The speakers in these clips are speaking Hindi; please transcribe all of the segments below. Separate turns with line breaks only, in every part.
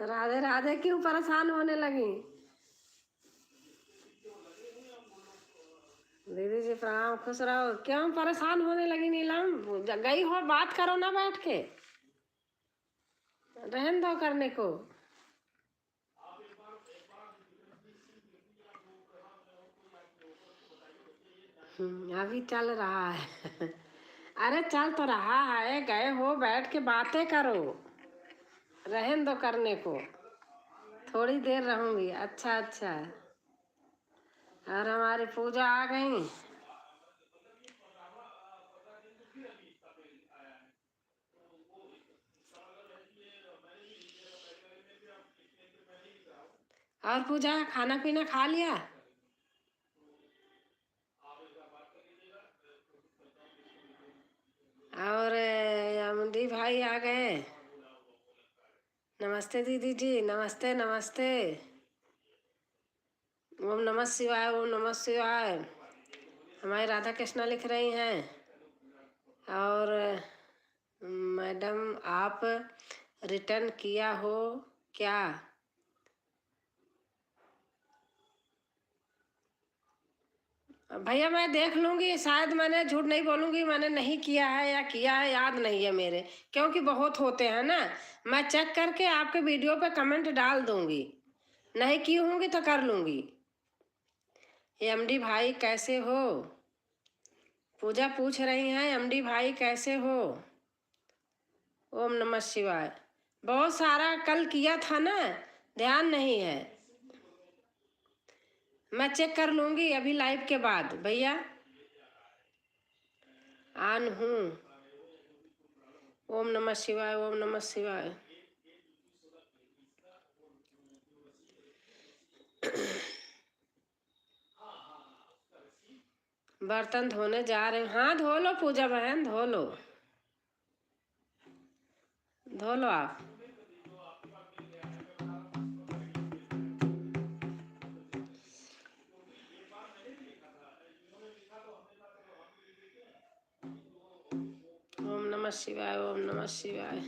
राधे राधे क्यों परेशान होने लगी? दीदी जी प्रणाम, खुश रहो। क्यों परेशान होने लगी नीलम? गई हो, बात करो ना बैठ के, रहन दो करने को। अभी चल रहा है। अरे चल तो रहा है, गए हो बैठ के बातें करो, रहन दो करने को। थोड़ी देर रहूंगी। अच्छा अच्छा। और हमारी पूजा आ गई? और पूजा खाना पीना खा लिया? और अमदी भाई आ गए? नमस्ते दीदी जी, नमस्ते नमस्ते। ओम नमः शिवाय, ओम नमः शिवाय। हमारी राधा कृष्णा लिख रही हैं। और मैडम आप रिटर्न किया हो क्या? भैया मैं देख लूंगी, शायद मैंने झूठ नहीं बोलूंगी, मैंने नहीं किया है या किया है, याद नहीं है मेरे, क्योंकि बहुत होते हैं ना। मैं चेक करके आपके वीडियो पे कमेंट डाल दूंगी, नहीं की होंगी तो कर लूंगी। एमडी भाई कैसे हो? पूजा पूछ रही हैं एमडी भाई कैसे हो? ओम नमः शिवाय। बहुत सारा कल किया था ना, ध्यान नहीं है। मैं चेक कर लूंगी अभी लाइव के बाद। भैया आन हूँ। ओम नमः शिवाय, ओम नमः शिवाय। बर्तन धोने जा रहे हैं। हाँ धो लो पूजा बहन, धो लो, धो लो आप। ओम नमः शिवाय, ओम नमः शिवाय।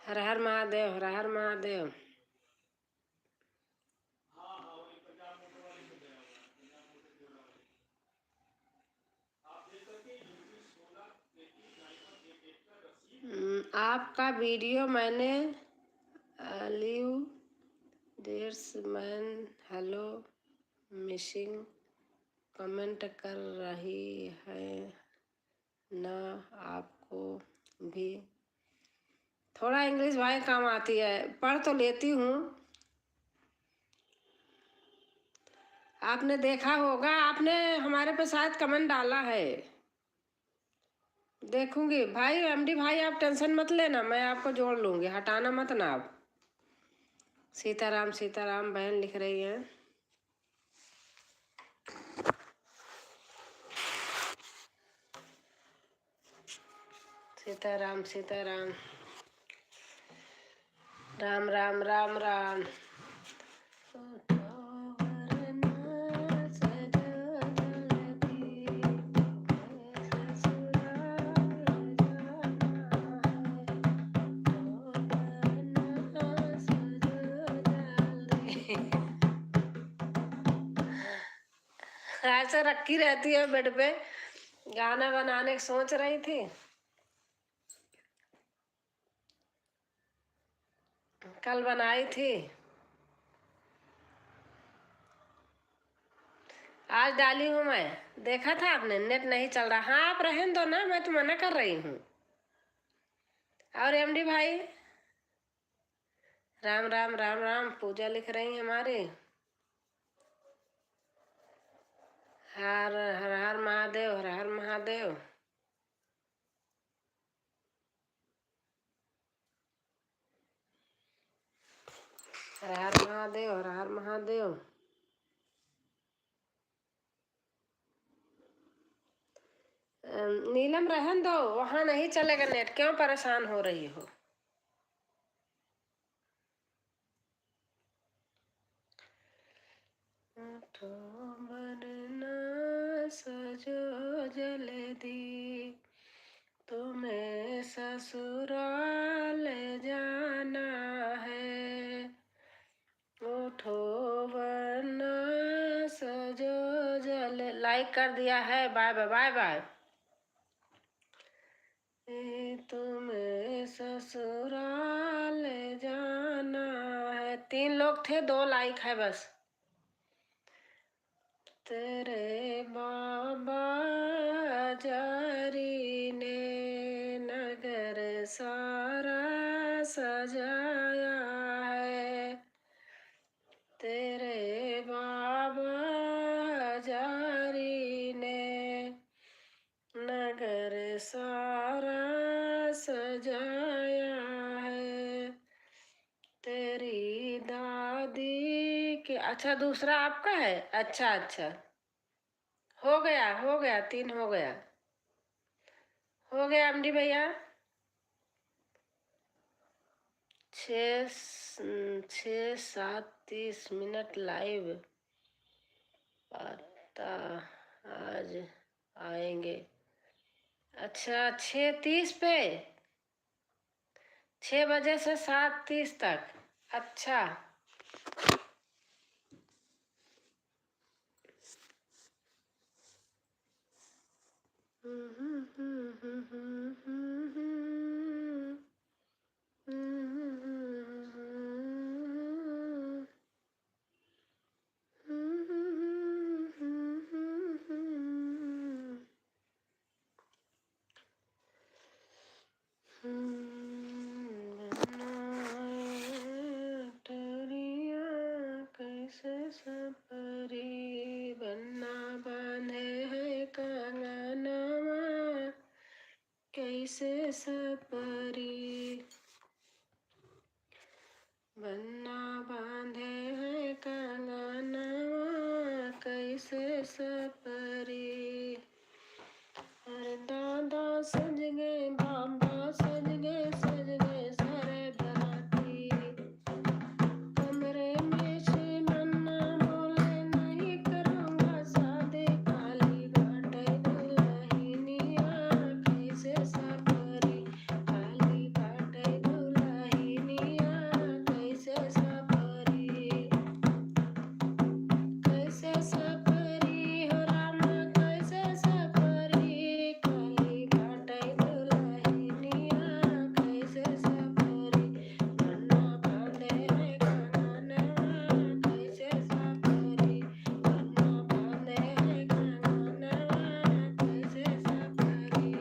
हर हर महादेव, हर हर महादेव। आपका वीडियो मैंने live there's man hello missing comment कर रही है ना, आपको भी थोड़ा इंग्लिश भाई काम आती है, पढ़ तो लेती हूँ। आपने देखा होगा, आपने हमारे पे शायद कमेंट डाला है, देखूंगी। भाई एमडी भाई आप टेंशन मत लेना, मैं आपको जोड़ लूंगी, हटाना मत ना आप। सीताराम सीताराम बहन लिख रही है। सीताराम सीताराम, राम राम राम राम। ऐसे रखी रहती है बेड पे, गाना बनाने की सोच रही थी। कल बनाई थी, आज डाली हूँ मैं। देखा था आपने? नेट नहीं चल रहा। हाँ आप रहने दो ना, मैं तो मना कर रही हूँ। और एमडी भाई, राम राम राम राम। पूजा लिख रही हैं हमारे। हर हर हर महादेव, हर हर महादेव। हर हर महादेव, हर हर महादेव। नीलम रहन दो, वहां नहीं चलेगा नेट, क्यों परेशान हो रही हो? वरना सजो जल्दी, तुम्हें ससुराल जाना है। उठो वरना सजो जल। लाइक कर दिया है। Bye bye bye bye. तुम्हें ससुराल जाना है। 3 लोग थे, 2 लाइक है बस। तेरे बाबा जारी ने नगर सारा सजाया है। तेरे बाबा जारी ने नगर सारा सजाया है। तेरी दादी के। अच्छा दूसरा आपका है? अच्छा अच्छा, हो गया हो गया, 3 हो गया, हो गया एमडी भैया। 6 7 30 मिनट लाइव। पता आज आएंगे। अच्छा 6:30 पे, 6 बजे से 7:30 तक। अच्छा कैसे सपरी बन्ना बांधे है कंगनवा, कैसे सपरी बन्ना बांधे है कंगनवा, कैसे सपरी। अरे दादा सज गए, बाबा सज गए, सज गए सारे बराती। कमरे में से नन्ना बोले नहीं करूँगा शादी, काली घाटे दुल्हनिया कैसे सपरी, काली घाटे दुल्हनिया कैसे सपरी। कैसे सपरी हो रामा, कैसे सपरी, काली घाटे दुल्हनिया कैसे सपरी। बन्ना बांधे है कंगनवा, कैसे सपरी, बन्ना बांधे है कंगनवा, कैसे सपरी।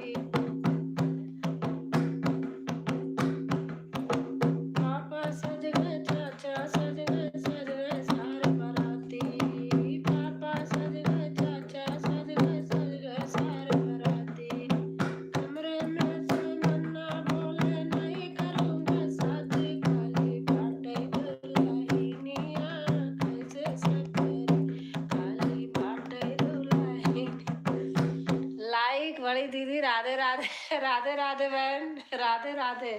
पापा सज गए, चाचा सज गए, सज गए सारे बराती। पापा सज गए, चाचा सज गए, सज गए सारे बराती। कमरे में से नन्ना बोले नहीं करूँगा शादी, काली घाटे दुल्हनिया कैसे सपरी, काली घाटे दुल्हनिया। लाइक बड़ी दीदी, राधे राधे राधे राधे बहन, राधे राधे।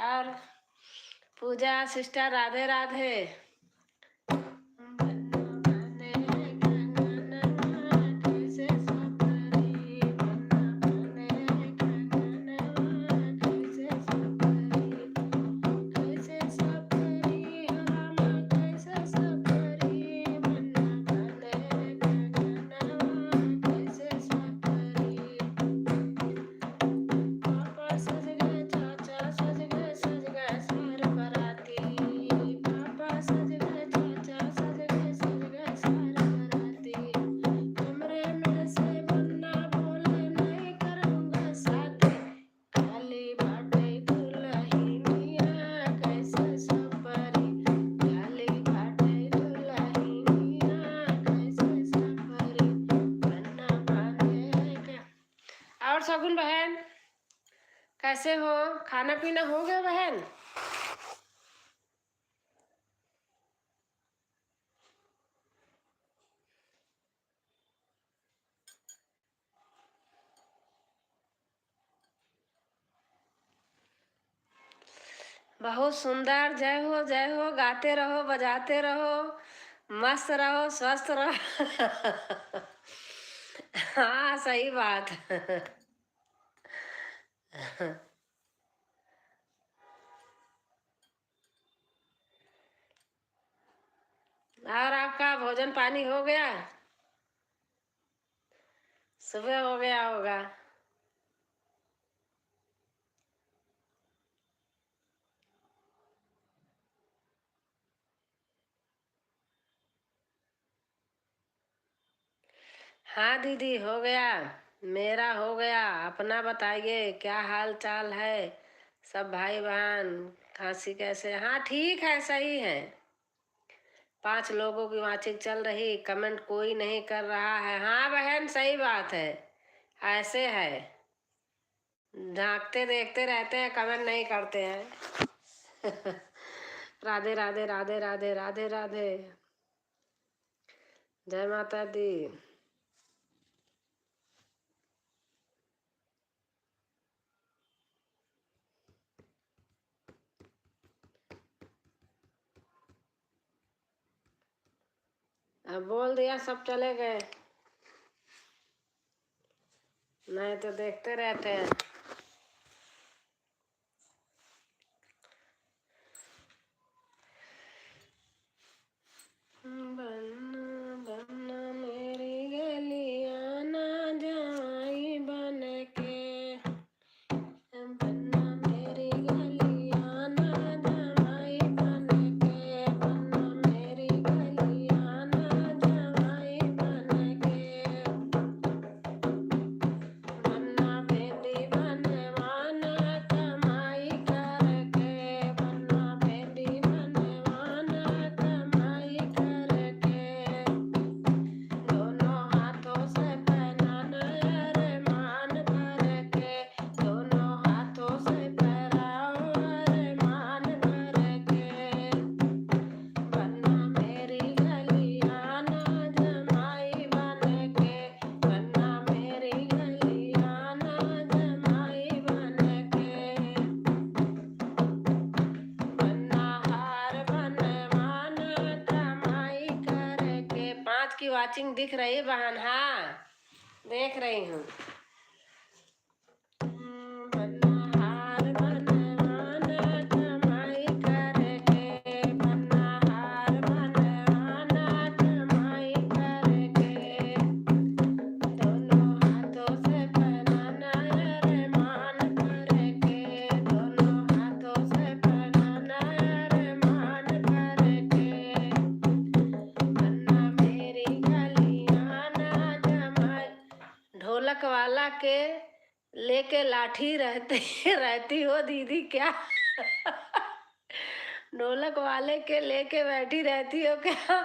और पूजा सिस्टर, राधे राधे। कैसे सपरी, बन्ना बांधे कंगनवा कैसे सपरी। कैसे सपरी हो रामा, कैसे सपरी, बन्ना बांधे कंगनवा कैसे सपरी। पापा सज गए, चाचा सज गए, सज गए सारे शगुन बहन, कैसे हो? खाना पीना हो गया बहन? बहुत सुंदर, जय हो, गाते रहो, बजाते रहो, मस्त रहो, स्वस्थ रहो। हाँ सही बात। और आपका भोजन पानी हो गया? सुबह हो गया होगा। हाँ दीदी हो गया, मेरा हो गया। अपना बताइए क्या हाल चाल है? सब भाई बहन खांसी कैसे? हाँ ठीक है, सही है। 5 लोगों की वाचिंग चल रही, कमेंट कोई नहीं कर रहा है। हाँ बहन सही बात है, ऐसे है, झांकते देखते रहते हैं, कमेंट नहीं करते हैं। राधे राधे राधे राधे राधे राधे, जय माता दी। अब बोल दिया सब चले गए, नहीं तो देखते रहते हैं। बनना बनना मेरी गलियां ना जाई बन के, बनना मेरी गलियां ना जाई बन के, बनना मेरी गलियां ना जाई बन के, बनना बेटी बनवाना कमाई करके, बनना बेटी बनवाना कमाई करके, दोनों हाथों से पहनाना अरमान करके, दोनों हाथों से पहनाओ अरमान करके, बनना मेरी गलियां ना जमाई बन के, बनना मेरी गलियां ना जमाई बन के, बनना हार बनवाना कमाई करके। 5 की वाचिंग दिख रही बहन? हाँ देख रही हूँ। बनना हार बनवाना कमाई करके, बनना हार बनवाना कमाई करके, दोनों हाथों से पहनाना अरमान करके, दोनों हाथों से पहनाना अरमान करके, बनना मेरी गलियां ना जमाई। ढोलक वाला के लेके लाठी रहती रहती हो दीदी क्या? ढोलक वाले के लेके बैठी रहती हो क्या?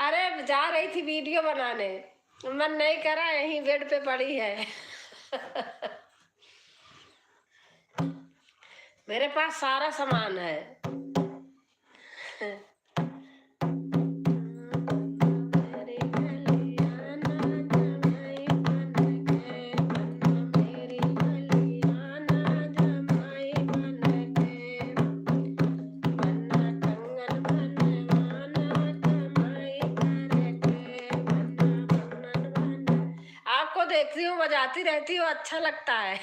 अरे जा रही थी वीडियो बनाने, मन नहीं करा, यहीं बेड पे पड़ी है। मेरे पास सारा सामान है। मेरी गलियां ना जमाई बन के, बनना मेरी गलियां ना जमाई बन के, बनना कंगन बनवाना कमाई करके, बनना कंगन बन। आपको देखती हूँ बजाती रहती हूँ, अच्छा लगता है।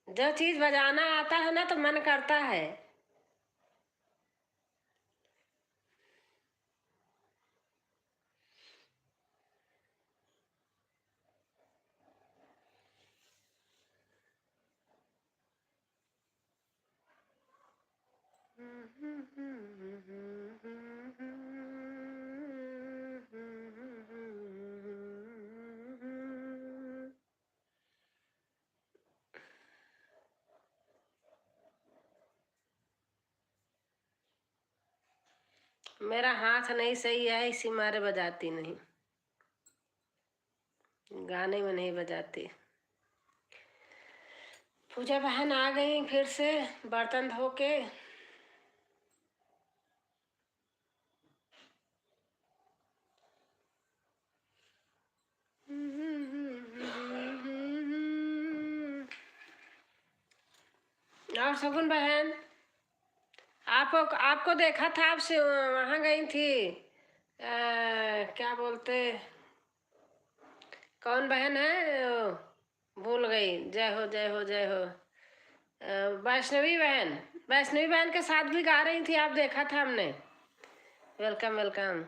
जो चीज बजाना आता है ना तो मन करता है। मेरा हाथ नहीं सही है, इसी मारे बजाती नहीं। गाने में नहीं बजाती। पूजा बहन आ गई फिर से बर्तन धो के। और शगुन बहन, आपको आपको देखा था, आपसे वहां गई थी। क्या बोलते, कौन बहन है भूल गई। जय हो जय हो जय हो। वैष्णवी बहन, वैष्णवी बहन के साथ भी गा रही थी, आप देखा था हमने। Welcome welcome.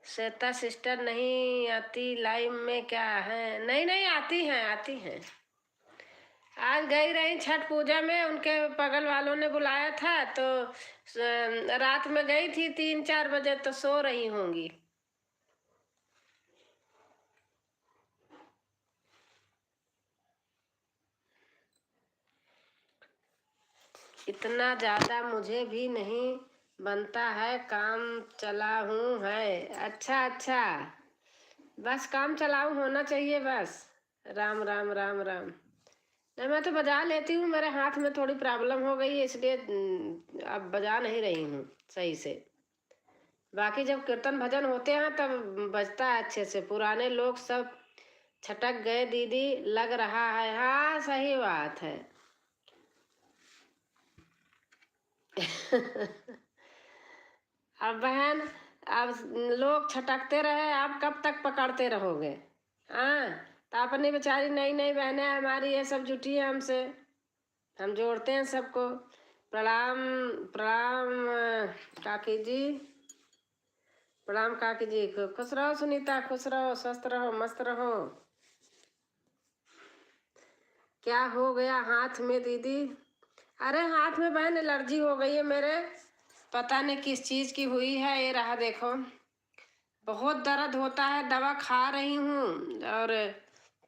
श्वेता सिस्टर नहीं आती लाइव में क्या है? नहीं नहीं, आती हैं आती हैं। आज गई रही छठ पूजा में, उनके बगल वालों ने बुलाया था तो रात में गई थी 3-4 बजे, तो सो रही होंगी। इतना ज्यादा मुझे भी नहीं बनता है, काम चला हूँ है। अच्छा अच्छा, बस काम चलाऊ होना चाहिए बस। राम राम राम राम। नहीं, मैं तो बजा लेती हूँ, मेरे हाथ में थोड़ी प्रॉब्लम हो गई है इसलिए अब बजा नहीं रही हूँ सही से। बाकी जब कीर्तन भजन होते हैं तब बजता है अच्छे से। पुराने लोग सब छटक गए दीदी लग रहा है। हाँ सही बात है। अब बहन, अब लोग छटकते रहे, आप कब तक पकड़ते रहोगे? हाँ, तो अपनी बेचारी नई नई बहनें हमारी ये सब जुटी है हमसे, हम जोड़ते हैं सबको। प्रणाम प्रणाम काकी जी, प्रणाम काकी जी। खुश रहो सुनीता, खुश रहो, स्वस्थ रहो, मस्त रहो। क्या हो गया हाथ में दीदी? अरे हाथ में बहन एलर्जी हो गई है मेरे, पता नहीं किस चीज की हुई है। ये रहा देखो, बहुत दर्द होता है, दवा खा रही हूँ और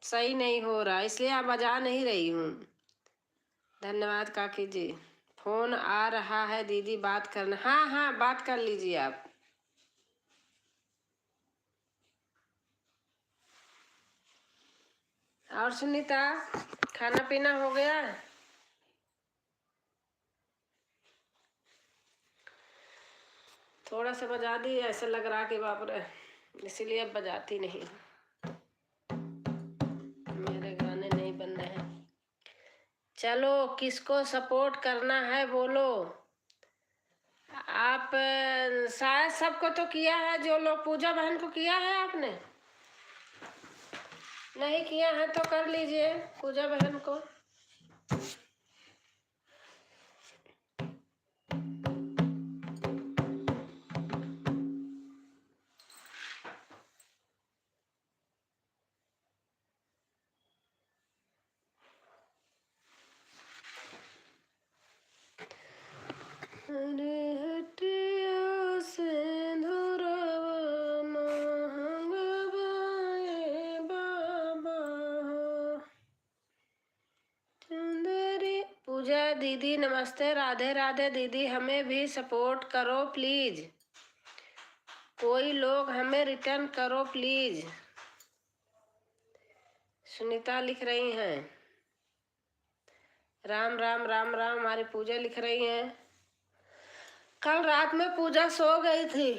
सही नहीं हो रहा, इसलिए अब बजा नहीं रही हूँ। धन्यवाद काकी जी। फोन आ रहा है दीदी, बात करना। हाँ हाँ, बात कर लीजिए आप। और सुनीता, खाना पीना हो गया? थोड़ा सा बजा दी, ऐसा लग रहा कि बाप रे, इसीलिए अब बजाती नहीं। मेरे गाने नहीं बन रहे हैं। चलो, किसको सपोर्ट करना है बोलो। आप शायद सबको तो किया है, जो लोग पूजा बहन को किया है आपने। नहीं किया है तो कर लीजिए पूजा बहन को। पूजा दीदी नमस्ते, राधे राधे दीदी, हमें भी सपोर्ट करो प्लीज, कोई लोग हमें रिटर्न करो प्लीज। सुनीता लिख रही हैं राम राम राम राम। हमारी पूजा लिख रही हैं कल रात में पूजा सो गई थी,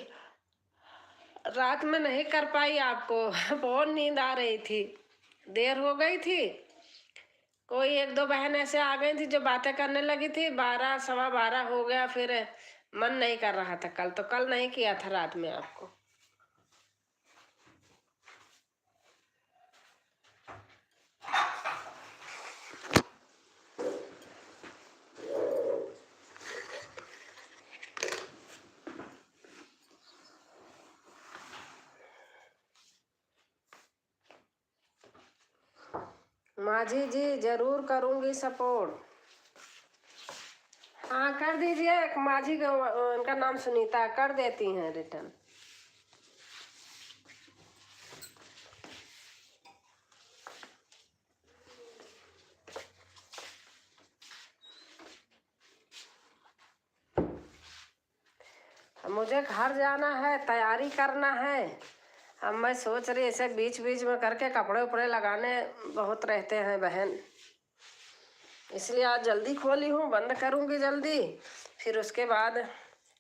रात में नहीं कर पाई आपको। बहुत नींद आ रही थी, देर हो गई थी। कोई 1-2 बहन ऐसे आ गई थी जो बातें करने लगी थी, 12 सवा 12 हो गया, फिर मन नहीं कर रहा था कल, तो कल नहीं किया था रात में आपको। माझी जी जरूर करूंगी सपोर्ट। हाँ कर दीजिए, माझी का उनका नाम सुनीता, कर देती हैं रिटर्न। मुझे घर जाना है, तैयारी करना है, अब मैं सोच रही ऐसे बीच बीच में करके कपड़े उपड़े लगाने बहुत रहते हैं बहन, इसलिए आज जल्दी खोली हूँ। बंद करूँगी जल्दी, फिर उसके बाद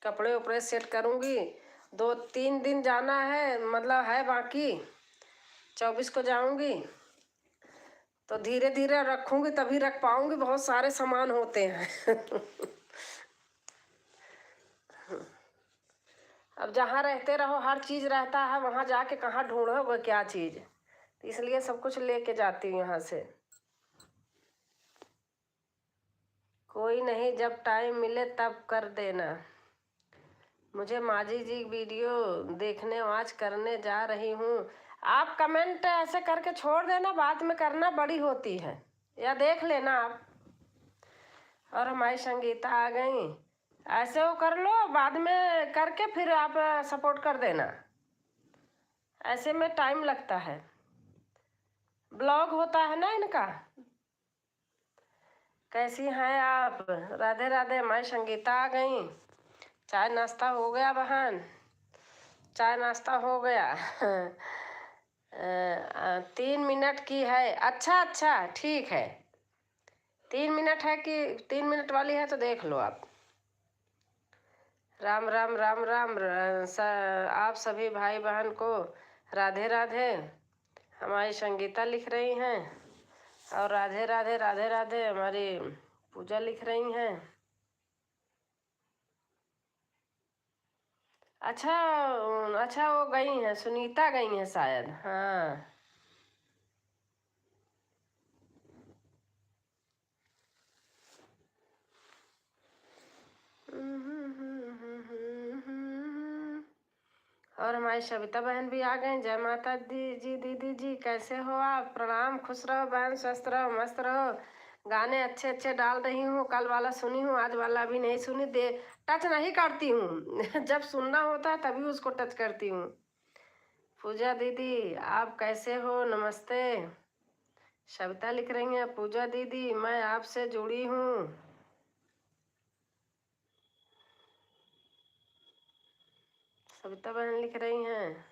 कपड़े उपड़े सेट करूँगी। 2-3 दिन जाना है, मतलब है बाकी, 24 को जाऊँगी। तो धीरे धीरे रखूँगी तभी रख पाऊँगी, बहुत सारे सामान होते हैं। अब जहाँ रहते रहो हर चीज़ रहता है, वहाँ जाके कहाँ ढूंढोगे क्या चीज़, तो इसलिए सब कुछ लेके जाती हूँ यहाँ से। कोई नहीं, जब टाइम मिले तब कर देना। मुझे माजी जी वीडियो देखने वाच करने जा रही हूँ। आप कमेंट ऐसे करके छोड़ देना, बाद में करना बड़ी होती है, या देख लेना आप। और हमारी संगीता आ गई, ऐसे वो कर लो, बाद में करके फिर आप सपोर्ट कर देना। ऐसे में टाइम लगता है, ब्लॉग होता है ना इनका। कैसी हैं आप? राधे राधे। हमारी संगीता आ गई। चाय नाश्ता हो गया बहन? चाय नाश्ता हो गया। 3 मिनट की है। अच्छा अच्छा ठीक है, 3 मिनट है कि 3 मिनट वाली है तो देख लो आप। राम राम राम राम आप सभी भाई बहन को राधे राधे। हमारी संगीता लिख रही हैं, और राधे राधे राधे राधे हमारी पूजा लिख रही हैं। अच्छा अच्छा, वो गई हैं, सुनीता गई हैं शायद। हाँ और हमारी सविता बहन भी आ गई। जय माता दी जी। दीदी जी कैसे हो आप? प्रणाम, खुश रहो बहन, स्वस्थ रहो, मस्त रहो। गाने अच्छे अच्छे डाल रही हूँ, कल वाला सुनी हूँ, आज वाला भी नहीं सुनी। दे टच नहीं करती हूँ। जब सुनना होता है तभी उसको टच करती हूँ। पूजा दीदी आप कैसे हो? नमस्ते। सविता लिख रही हैं, पूजा दीदी मैं आपसे जुड़ी हूँ। सविता बहन लिख रही हैं।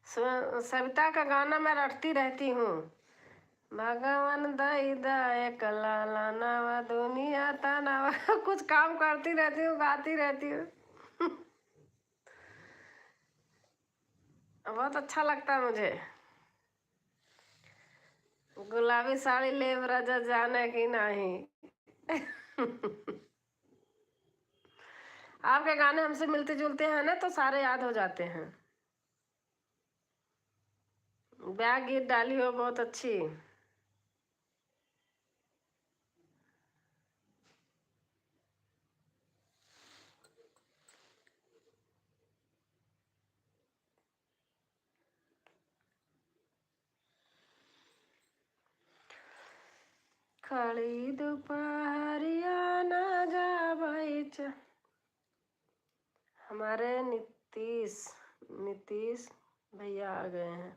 सविता का गाना मैं रटती रहती हूँ। भगवान दई दया कला नवा दुनिया तनावा। कुछ काम करती रहती हूँ, गाती रहती हूँ। बहुत अच्छा लगता है मुझे। गुलाबी साड़ी ले ब्रज जाने की नहीं। आपके गाने हमसे मिलते जुलते हैं ना, तो सारे याद हो जाते हैं। ब्याह गीत डाली हो बहुत अच्छी। खड़ी दोपहरिया ना जा बैठ। हमारे नीतीश नीतीश भैया आ गए हैं।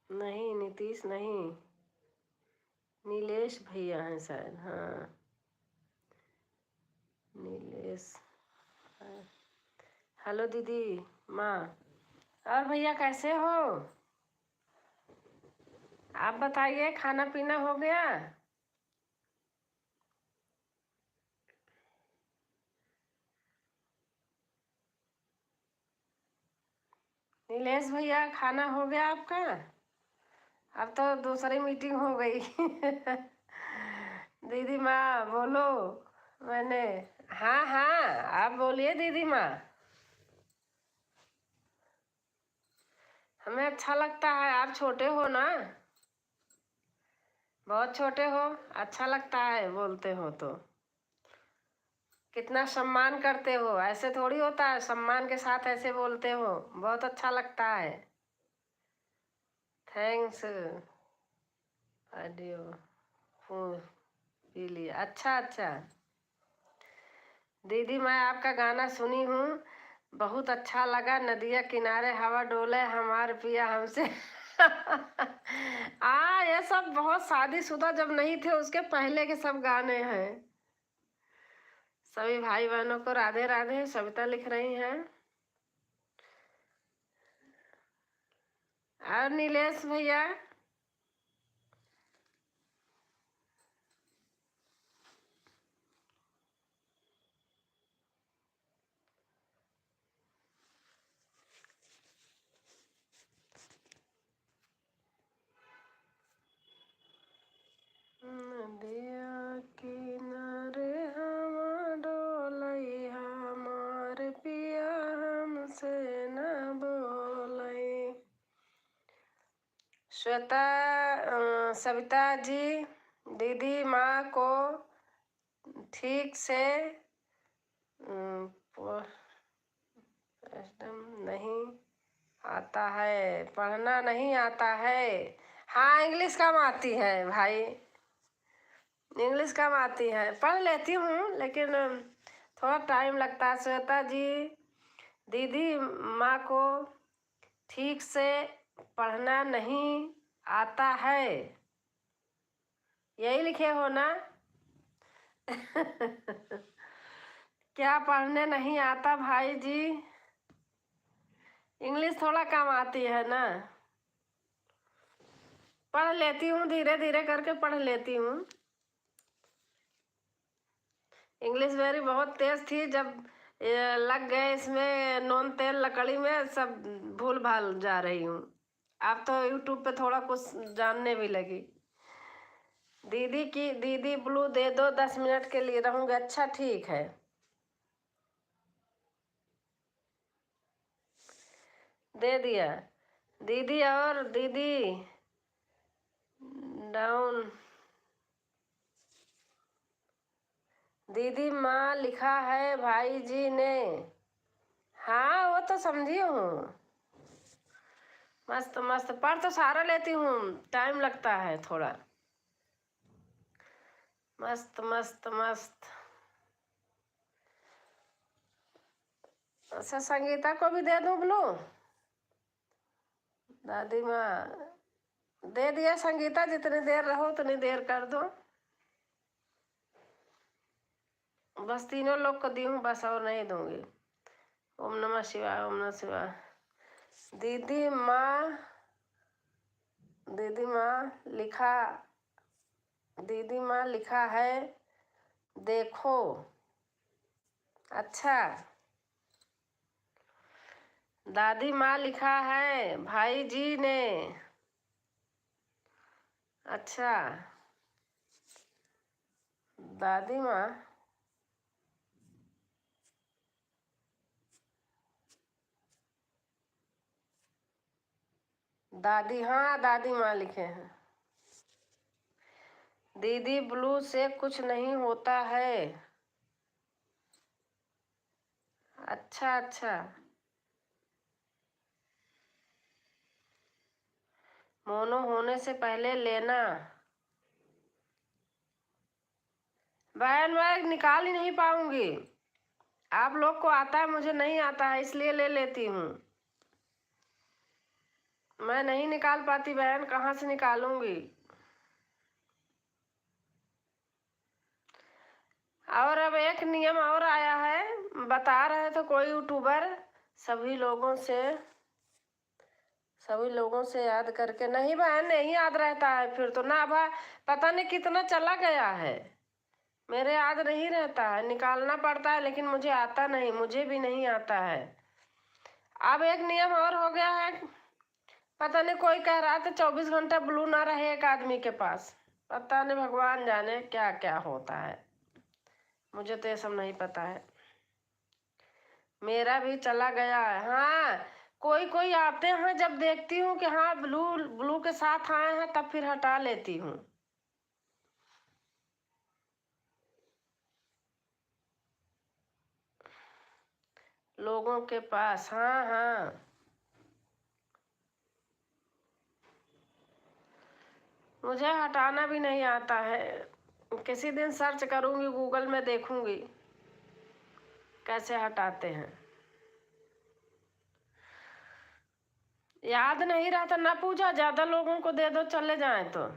नहीं नीतीश नहीं, नीलेश भैया हैं शायद। हाँ नीलेश। हेलो दीदी माँ। और भैया कैसे हो? आप बताइए, खाना पीना हो गया? नीलेश भैया खाना हो गया आपका? अब तो दूसरी मीटिंग हो गई। दीदी माँ बोलो। मैंने हाँ हाँ, आप बोलिए दीदी माँ। हमें अच्छा लगता है, आप छोटे हो ना, बहुत छोटे हो, अच्छा लगता है बोलते हो तो। कितना सम्मान करते हो, ऐसे थोड़ी होता है, सम्मान के साथ ऐसे बोलते हो, बहुत अच्छा लगता है। थैंक्स ऑडियो पी लिया। अच्छा अच्छा दीदी, मैं आपका गाना सुनी हूँ, बहुत अच्छा लगा। नदिया किनारे हवा डोले, हमार पिया हमसे। ये सब बहुत शादीशुदा जब नहीं थे उसके पहले के सब गाने हैं। सभी भाई बहनों को राधे राधे। सविता लिख रही हैं। और नीलेश भैया, नदिया किनारे हवा डोलई, हमार पिया हमसे न बोलई। श्वेता, सविता जी, दीदी माँ को ठीक से नहीं आता है, पढ़ना नहीं आता है। हाँ, इंग्लिश कम आती है भाई, इंग्लिश कम आती है। पढ़ लेती हूँ लेकिन थोड़ा टाइम लगता है। श्वेता जी, दीदी माँ को ठीक से पढ़ना नहीं आता है, यही लिखे हो ना? क्या पढ़ने नहीं आता भाई जी? इंग्लिश थोड़ा कम आती है ना। पढ़ लेती हूँ, धीरे धीरे करके पढ़ लेती हूँ। इंग्लिश मेरी बहुत तेज थी, जब लग गए इसमें नून तेल लकड़ी में, सब भूल भाल जा रही हूँ। अब तो यूट्यूब पे थोड़ा कुछ जानने भी लगी। दीदी ब्लू दे दो, 10 मिनट के लिए रहूँगी। अच्छा ठीक है। दे दिया दीदी। और दीदी डाउन, दीदी माँ लिखा है भाई जी ने। हाँ, वो तो समझी हूँ। मस्त मस्त पढ़ तो सारा लेती हूँ, टाइम लगता है थोड़ा। मस्त मस्त मस्त। अच्छा, संगीता को भी दे दूँ ब्लू? दादी माँ दे दिया। संगीता, जितनी देर रहो उतनी देर कर दो। बस तीनों लोग को दी हूँ, बस और नहीं दूंगी। ओम नमः शिवाय, ओम नमः शिवाय। दीदी माँ, दीदी माँ लिखा, दीदी माँ लिखा है देखो। अच्छा, दादी माँ लिखा है भाई जी ने। अच्छा, दादी माँ, दादी, हाँ दादी माँ लिखे हैं। दीदी ब्लू से कुछ नहीं होता है। अच्छा अच्छा, मोनो होने से पहले लेना। बहन, मैं निकाल ही नहीं पाऊंगी। आप लोग को आता है, मुझे नहीं आता है, इसलिए ले लेती हूँ। मैं नहीं निकाल पाती बहन, कहाँ से निकालूंगी? और अब एक नियम और आया है, बता रहे थे कोई यूट्यूबर, सभी लोगों से याद करके। नहीं बहन, नहीं याद रहता है फिर तो ना। अब पता नहीं कितना चला गया है, मेरे याद नहीं रहता है, निकालना पड़ता है। लेकिन मुझे आता नहीं, मुझे भी नहीं आता है। अब एक नियम और हो गया है, पता नहीं कोई कह रहा था 24 घंटा ब्लू ना रहे एक आदमी के पास। पता नहीं, भगवान जाने क्या क्या होता है, मुझे तो ये सब नहीं पता है। मेरा भी चला गया है। हाँ, कोई कोई आते हैं, जब देखती हूँ कि हाँ ब्लू ब्लू के साथ आए हैं, तब फिर हटा लेती हूँ। लोगों के पास, हाँ हाँ। मुझे हटाना भी नहीं आता है। किसी दिन सर्च करूंगी, गूगल में देखूंगी कैसे हटाते हैं। याद नहीं रहता ना पूजा, ज्यादा लोगों को दे दो चले जाए तो।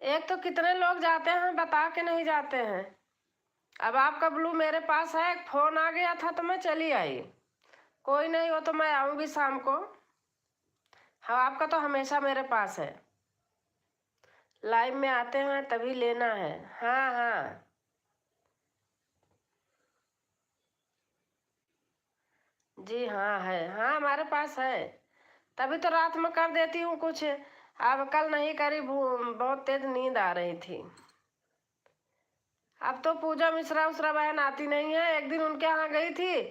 एक तो कितने लोग जाते हैं बता के नहीं जाते हैं। अब आपका ब्लू मेरे पास है, एक फोन आ गया था तो मैं चली आई। कोई नहीं हो तो मैं आऊंगी शाम को। हाँ, आपका तो हमेशा मेरे पास है। लाइव में आते हैं तभी लेना है। हाँ हाँ जी, हाँ है, हाँ हमारे पास है। तभी तो रात में कर देती हूँ कुछ। अब कल नहीं करी, बहुत तेज नींद आ रही थी। अब तो पूजा मिश्रा उसरा बहन आती नहीं है। एक दिन उनके यहाँ गई थी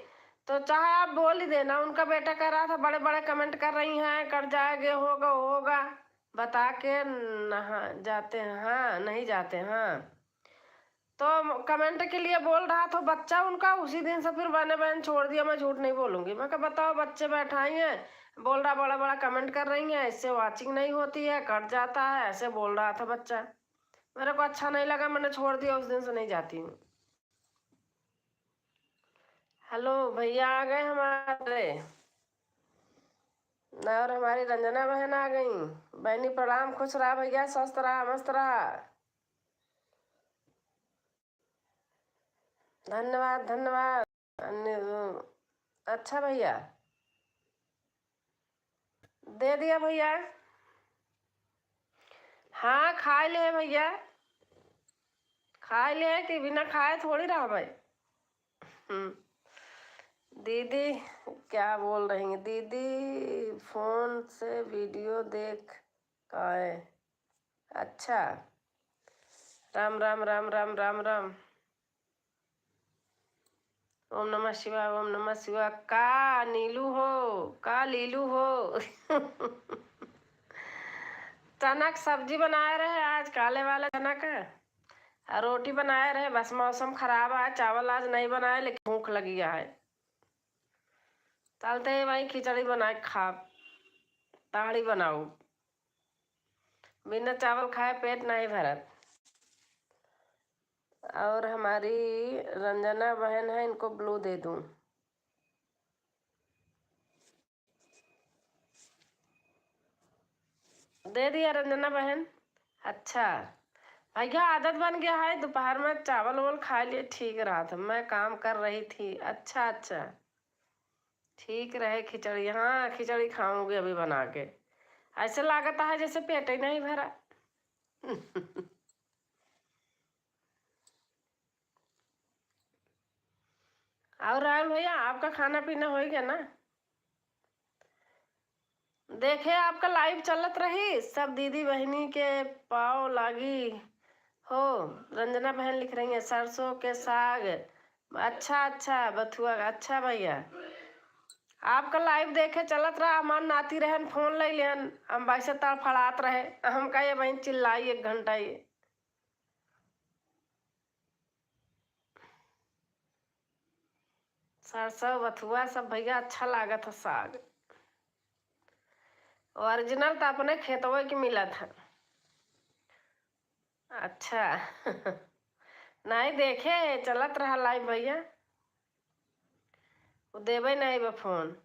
तो चाहे आप बोल ही देना, उनका बेटा कह रहा था बड़े बड़े कमेंट कर रही हैं, कर जाएंगे, होगा होगा बता के नहा जाते हैं। हाँ नहीं जाते। हाँ तो कमेंट के लिए बोल रहा था बच्चा उनका, उसी दिन से फिर मैंने बहन छोड़ दिया। मैं झूठ नहीं बोलूंगी। मैं कहा बताओ, बच्चे बैठाई हैं, बोल रहा बड़ा बड़ा कमेंट कर रही हैं, इससे वाचिंग नहीं होती है, कट जाता है, ऐसे बोल रहा था बच्चा। मेरे को अच्छा नहीं लगा, मैंने छोड़ दिया, उस दिन से नहीं जाती हूँ। हेलो भैया आ गए हमारे, और हमारी रंजना बहन आ गई। बहनी प्रणाम, खुश रहा भैया, स्वस्थ रहा, मस्त रहा। धन्यवाद धन्यवाद। अच्छा भैया, दे दिया भैया। हाँ खा ले भैया, खा ले कि बिना खाए थोड़ी रहा भाई। हम्म। दीदी क्या बोल रही हैं? दीदी फोन से वीडियो देख आए। अच्छा, राम राम राम राम राम राम। ओम नमः शिवाय, ओम नमः शिवाय। का नीलू हो, का लीलू हो। चनक सब्जी बनाए रहे आज, काले वाले चना का, और रोटी बनाए रहे। बस मौसम खराब है, चावल आज नहीं बनाए, लेकिन भूख लगी है। चलते हैं भाई, खिचड़ी बनाए खा, ताड़ी बनाऊ। बिना चावल खाए पेट नहीं भरत। और हमारी रंजना बहन है, इनको ब्लू दे दूं। दे दिया रंजना बहन। अच्छा भैया, आदत बन गया है, दोपहर में चावल वावल खा लिए, ठीक रहा था, मैं काम कर रही थी। अच्छा अच्छा, ठीक रहे खिचड़ी। हाँ खिचड़ी खाऊंगी अभी बना के। ऐसे लागत है जैसे पेट ही नहीं भरा। और राहुल भैया, आपका खाना पीना हो गया ना? देखे आपका लाइव चलत रही, सब दीदी बहनी के पाव लागी हो। रंजना बहन लिख रही है सरसों के साग। अच्छा अच्छा बथुआ, अच्छा भैया आपका लाइव देखे चलत रहा। हमार नाती रहन फोन ले लेन, हम वैसे तड़फड़ात रहे, हम कहे बहन चिल्लाई 1 घंटा ये। सरसों बथुआ सब भैया अच्छा लागत है साग। ओरिजिनल तो अपने खेतों की मिला था। अच्छा। नहीं देखे, चलत रहा लाइव भैया, वो देवे नहीं बा फोन।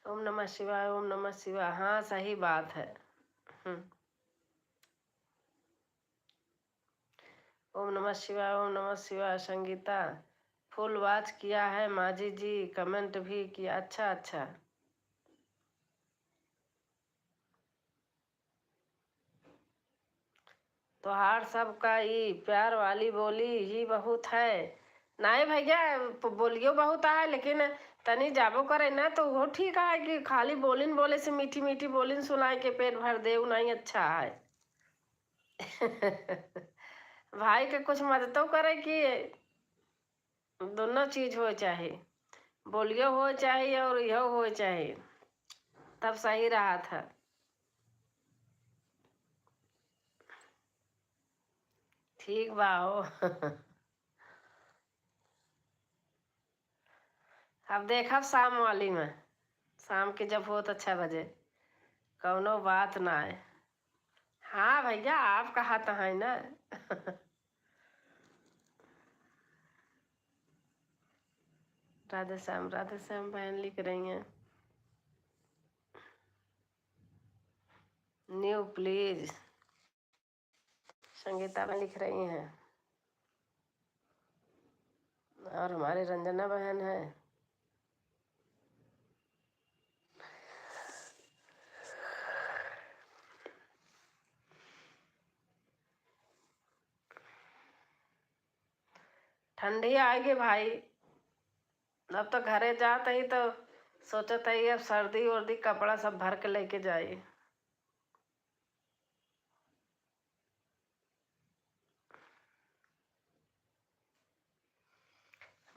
ओम नमः शिवाय, ओम नमः शिवाय। हाँ सही बात है। हम्म। ओम नमः शिवाय, ओम नमः शिवाय। संगीता फुल वॉच किया है, माजी जी कमेंट भी किया। अच्छा अच्छा, त्योहार सबका ही प्यार वाली बोली ही बहुत है। नहीं भैया, बोलियो बहुत है, लेकिन तनी जाबो करे ना तो वो ठीक है कि खाली बोलिन बोले से, मीठी मीठी बोलिन सुनाए के पेट भर दे, नहीं अच्छा है। भाई के कुछ मदद तो करे कि दोनों चीज हो, चाहे बोलियो हो चाहिए और यह हो चाहिए, तब सही रहा था। ठीक बा हो। अब देखब शाम वाली में, शाम के जब हो तो 6 बजे, कौनो बात ना है। हाँ भैया, आप कहा तो है ना। राधे श्याम बहन लिख रही हैं, न्यू प्लीज। संगीता बहन लिख रही हैं, और हमारी रंजना बहन है। ठंडी आएगी भाई, अब तो घरे जाते ही तो सोचते ही अब सर्दी वर्दी कपड़ा सब भर के लेके जाइए।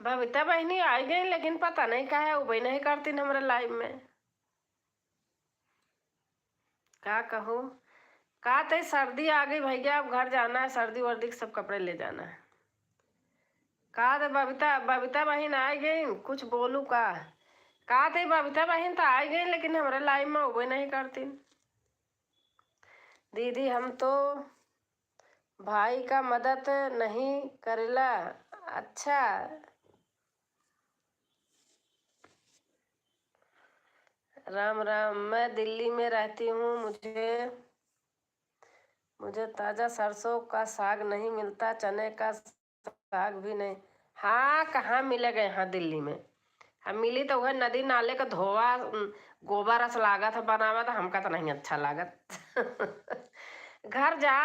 बबीता बहनी आई गई, लेकिन पता नहीं क्या है, वो नहीं करती हमारे लाइफ में। क्या कहूँ, कहा तो सर्दी आ गई भैया, अब घर जाना है, सर्दी वर्दी के सब कपड़े ले जाना है। कहा तो बबीता बहन आ गई, कुछ बोलू का। कहा थे बबीता बहन तो आ गई, लेकिन हमारे लाइफ में वो नहीं करती। दीदी हम तो भाई का मदद नहीं करेला। अच्छा, राम राम, मैं दिल्ली में रहती हूँ, मुझे ताज़ा सरसों का साग नहीं मिलता, चने का साग भी नहीं। हाँ, कहाँ मिलेगा यहाँ दिल्ली में। अब मिली तो वह नदी नाले का धोआ गोबर रस लागत है बनावा, तो हमका तो नहीं अच्छा लागत। घर जा,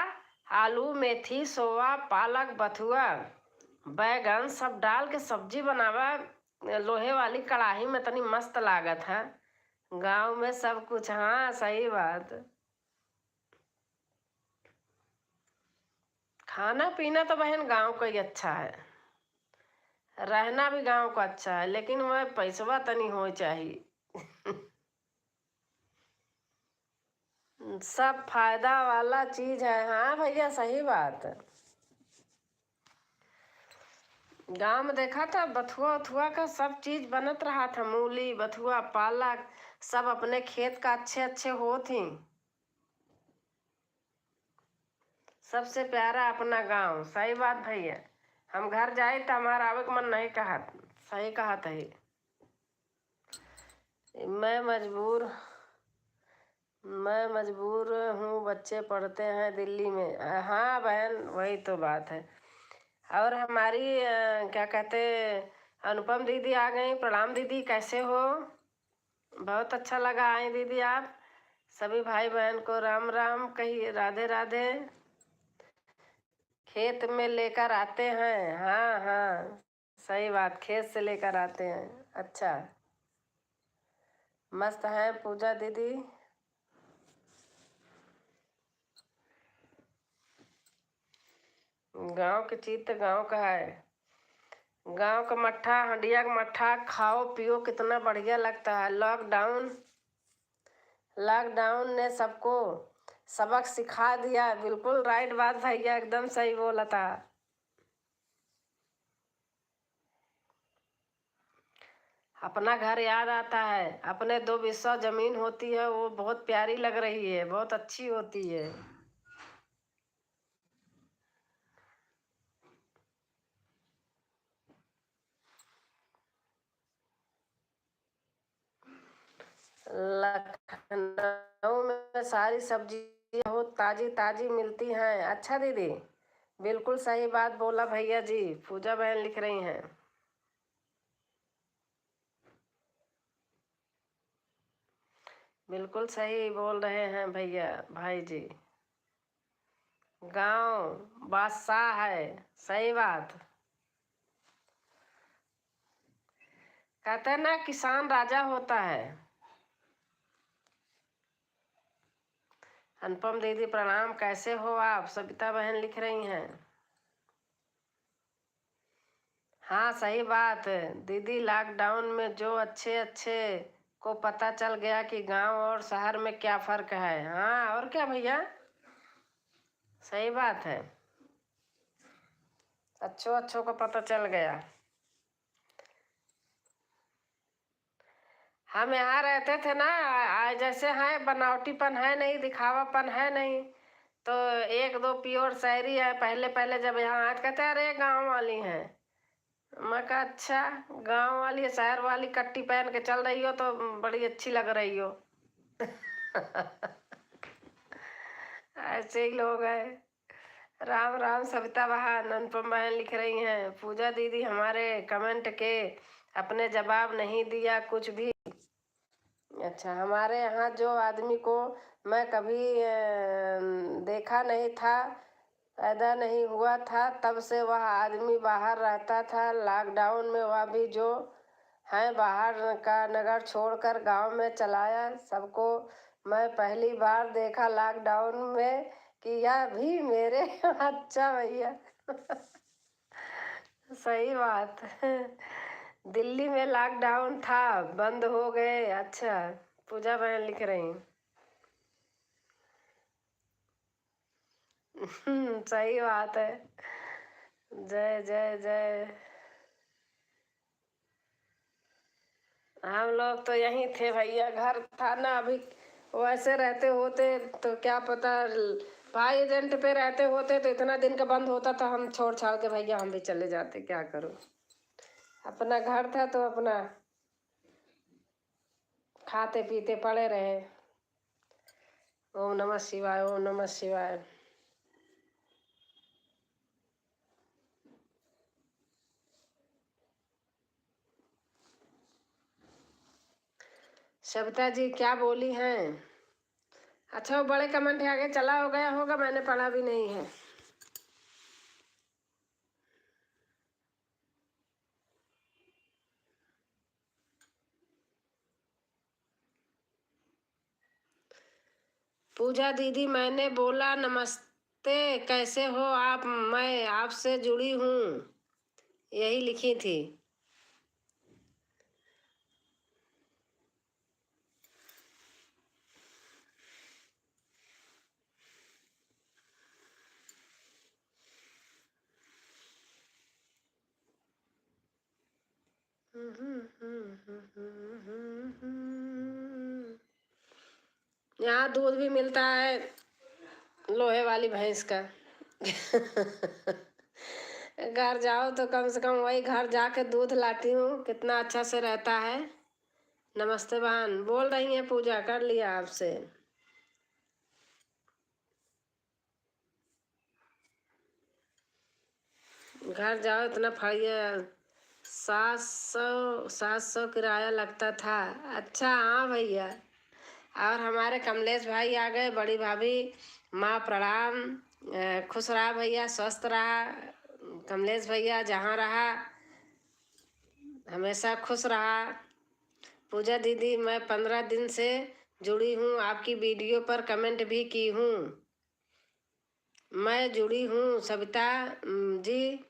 आलू मेथी सोया पालक बथुआ बैगन सब डाल के सब्जी बनावा, लोहे वाली कढ़ाई में, तनी मस्त लागत है। गांव में सब कुछ, हाँ सही बात। खाना पीना तो बहन गांव का ही अच्छा है, रहना भी गांव का अच्छा है, लेकिन वह पैसवा तनी हो चाहिए। सब फायदा वाला चीज है, हाँ भैया सही बात। गांव में देखा था बथुआ उथुआ का सब चीज बनत रहा था, मूली बथुआ पालक सब अपने खेत का अच्छे अच्छे हो थी। सबसे प्यारा अपना गांव, सही बात भैया। हम घर जाए तो हमारा आवे का मन नहीं कहा, सही कहा था ही। मैं मजबूर मैं मजबूर हूँ, बच्चे पढ़ते हैं दिल्ली में। हाँ बहन, वही तो बात है। और हमारी क्या कहते, अनुपम दीदी आ गई। प्रणाम दीदी, कैसे हो? बहुत अच्छा लगा आई दीदी आप। सभी भाई बहन को राम राम कहिए, राधे राधे। खेत में लेकर आते हैं, हाँ हाँ सही बात, खेत से लेकर आते हैं। अच्छा, मस्त है पूजा दीदी। गांव की चीज तो गांव का है। गांव का मट्ठा, हंडिया का मट्ठा खाओ पियो, कितना बढ़िया लगता है। लॉकडाउन ने सबको सबक सिखा दिया। बिल्कुल राइट बात भैया, एकदम सही बोला था। अपना घर याद आता है, अपने 2 बिस्सा जमीन होती है, वो बहुत प्यारी लग रही है, बहुत अच्छी होती है। लखनऊ में सारी सब्जियां बहुत ताजी ताजी मिलती हैं। अच्छा दीदी, बिल्कुल सही बात बोला भैया जी, पूजा बहन लिख रही हैं। बिल्कुल सही बोल रहे हैं भैया भाई जी। गांव बादशाह है, सही बात। कहते हैं ना, किसान राजा होता है। अनुपम दीदी प्रणाम, कैसे हो आप? सविता बहन लिख रही हैं। हाँ सही बात दीदी, लॉकडाउन में जो अच्छे अच्छे को पता चल गया कि गांव और शहर में क्या फर्क है। हाँ और क्या भैया, सही बात है। अच्छों अच्छों को पता चल गया। हम यहाँ रहते थे ना, जैसे हैं बनावटीपन है नहीं, दिखावापन है नहीं, तो एक दो प्योर शायरी है। पहले पहले जब यहाँ आज कहते अरे गांव वाली हैं, मैं कहा अच्छा गांव वाली है, शहर वाली कट्टी पहन के चल रही हो तो बड़ी अच्छी लग रही हो। ऐसे ही लोग हैं। राम राम सविता बहन, अनुपम बहन लिख रही हैं, पूजा दीदी हमारे कमेंट के अपने जवाब नहीं दिया कुछ भी। अच्छा, हमारे यहाँ जो आदमी को मैं कभी देखा नहीं था, पैदा नहीं हुआ था, तब से वह आदमी बाहर रहता था। लॉकडाउन में वह भी जो है बाहर का नगर छोड़कर गांव में चलाया। सबको मैं पहली बार देखा लॉकडाउन में कि यह भी मेरे अच्छा भैया। सही बात। दिल्ली में लॉकडाउन था, बंद हो गए। अच्छा, पूजा बहन लिख रही। सही बात है। जय जय जय। हम लोग तो यहीं थे भैया, घर था ना अभी। वैसे रहते होते तो क्या पता, भाई एजेंट पे रहते होते तो इतना दिन का बंद होता था, हम छोड़ छाड़ के भैया हम भी चले जाते, क्या करूं। अपना घर था तो अपना खाते पीते पड़े रहे। ओम नमः शिवाय, ओम नमः शिवाय। सविता जी क्या बोली हैं? अच्छा, वो बड़े कमेंट आगे चला हो गया होगा, मैंने पढ़ा भी नहीं है। पूजा दीदी मैंने बोला नमस्ते, कैसे हो आप, मैं आपसे जुड़ी हूँ, यही लिखी थी। यहाँ दूध भी मिलता है लोहे वाली भैंस का। घर जाओ तो कम से कम वही घर जाके दूध लाती हूँ, कितना अच्छा से रहता है। नमस्ते बहन, बोल रही हैं पूजा, कर लिया आपसे। घर जाओ इतना फड़िया, 700 किराया लगता था। अच्छा हाँ भैया। और हमारे कमलेश भाई आ गए, बड़ी भाभी, माँ प्रणाम। खुश रहा भैया, स्वस्थ रहा कमलेश भैया, जहाँ रहा हमेशा खुश रहा। पूजा दीदी मैं 15 दिन से जुड़ी हूँ, आपकी वीडियो पर कमेंट भी की हूँ। मैं जुड़ी हूँ सविता जी।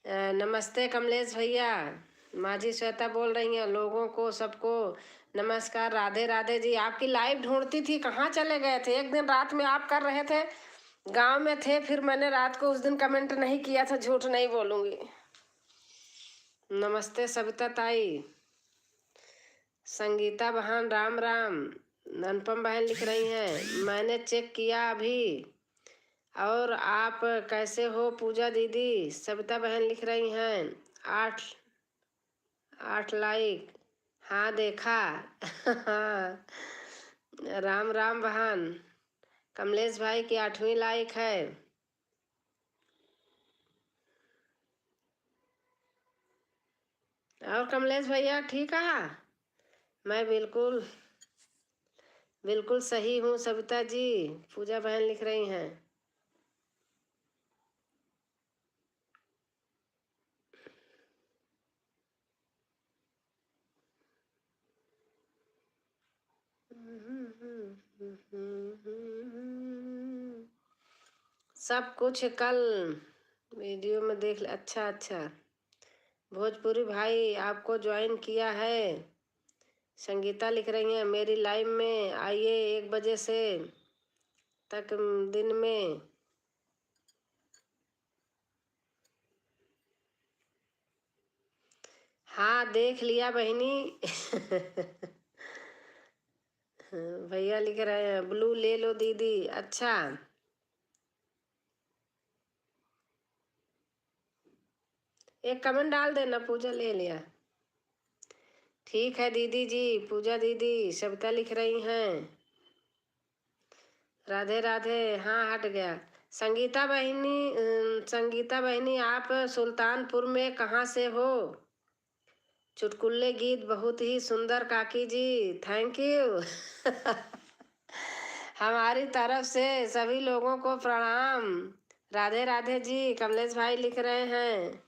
नमस्ते कमलेश भैया। माझी श्वेता बोल रही हैं, लोगों को सबको नमस्कार, राधे राधे जी। आपकी लाइव ढूंढती थी, कहाँ चले गए थे? एक दिन रात में आप कर रहे थे, गांव में थे, फिर मैंने रात को उस दिन कमेंट नहीं किया था, झूठ नहीं बोलूंगी। नमस्ते सविता ताई। संगीता बहन राम राम। अनुपम बहन लिख रही हैं, मैंने चेक किया अभी। और आप कैसे हो पूजा दीदी? सविता बहन लिख रही हैं, 8 लाइक। हाँ देखा। राम राम बहन। कमलेश भाई की 8वीं लाइक है। और कमलेश भैया ठीक है? मैं बिल्कुल बिल्कुल सही हूँ सविता जी, पूजा बहन लिख रही हैं। सब कुछ कल वीडियो में देख ले। अच्छा अच्छा, भोजपुरी भाई आपको ज्वाइन किया है। संगीता लिख रही हैं, मेरी लाइव में आइए 1 बजे से तक दिन में। हाँ देख लिया बहनी। भैया लिख रहे हैं ब्लू ले लो दीदी। अच्छा एक कमेंट डाल देना, पूजा ले लिया। ठीक है दीदी जी, पूजा दीदी सविता लिख रही हैं। राधे राधे। हाँ हट गया। संगीता बहनी आप सुल्तानपुर में कहाँ से हो? चुटकुल्ले गीत बहुत ही सुंदर काकी जी, थैंक यू। हमारी तरफ से सभी लोगों को प्रणाम। राधे राधे जी। कमलेश भाई लिख रहे हैं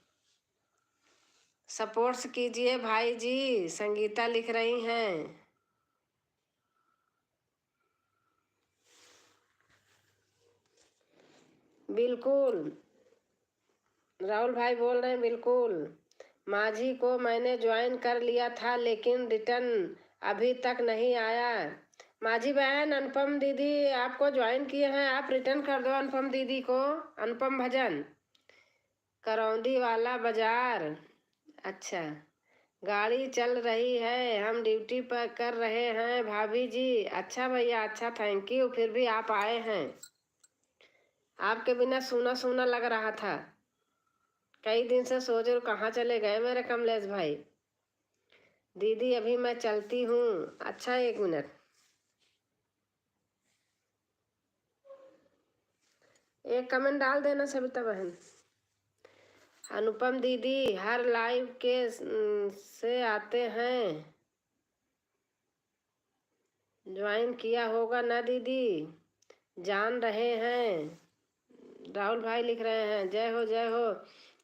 सपोर्ट्स कीजिए भाई जी। संगीता लिख रही हैं बिल्कुल। राहुल भाई बोल रहे हैं बिल्कुल। माझी को मैंने ज्वाइन कर लिया था लेकिन रिटर्न अभी तक नहीं आया। माझी बहन अनुपम दीदी आपको ज्वाइन किए हैं, आप रिटर्न कर दो अनुपम दीदी को। अनुपम भजन करौंदी वाला बाजार। अच्छा गाड़ी चल रही है, हम ड्यूटी पर कर रहे हैं भाभी जी। अच्छा भैया अच्छा, थैंक यू। फिर भी आप आए हैं, आपके बिना सूना सूना लग रहा था। कई दिन से सोच रहे कहाँ चले गए मेरे कमलेश भाई। दीदी अभी मैं चलती हूँ। अच्छा एक मिनट, एक कमेंट डाल देना सविता बहन। अनुपम दीदी हर लाइव के से आते हैं, ज्वाइन किया होगा ना दीदी, जान रहे हैं। राहुल भाई लिख रहे हैं जय हो जय हो।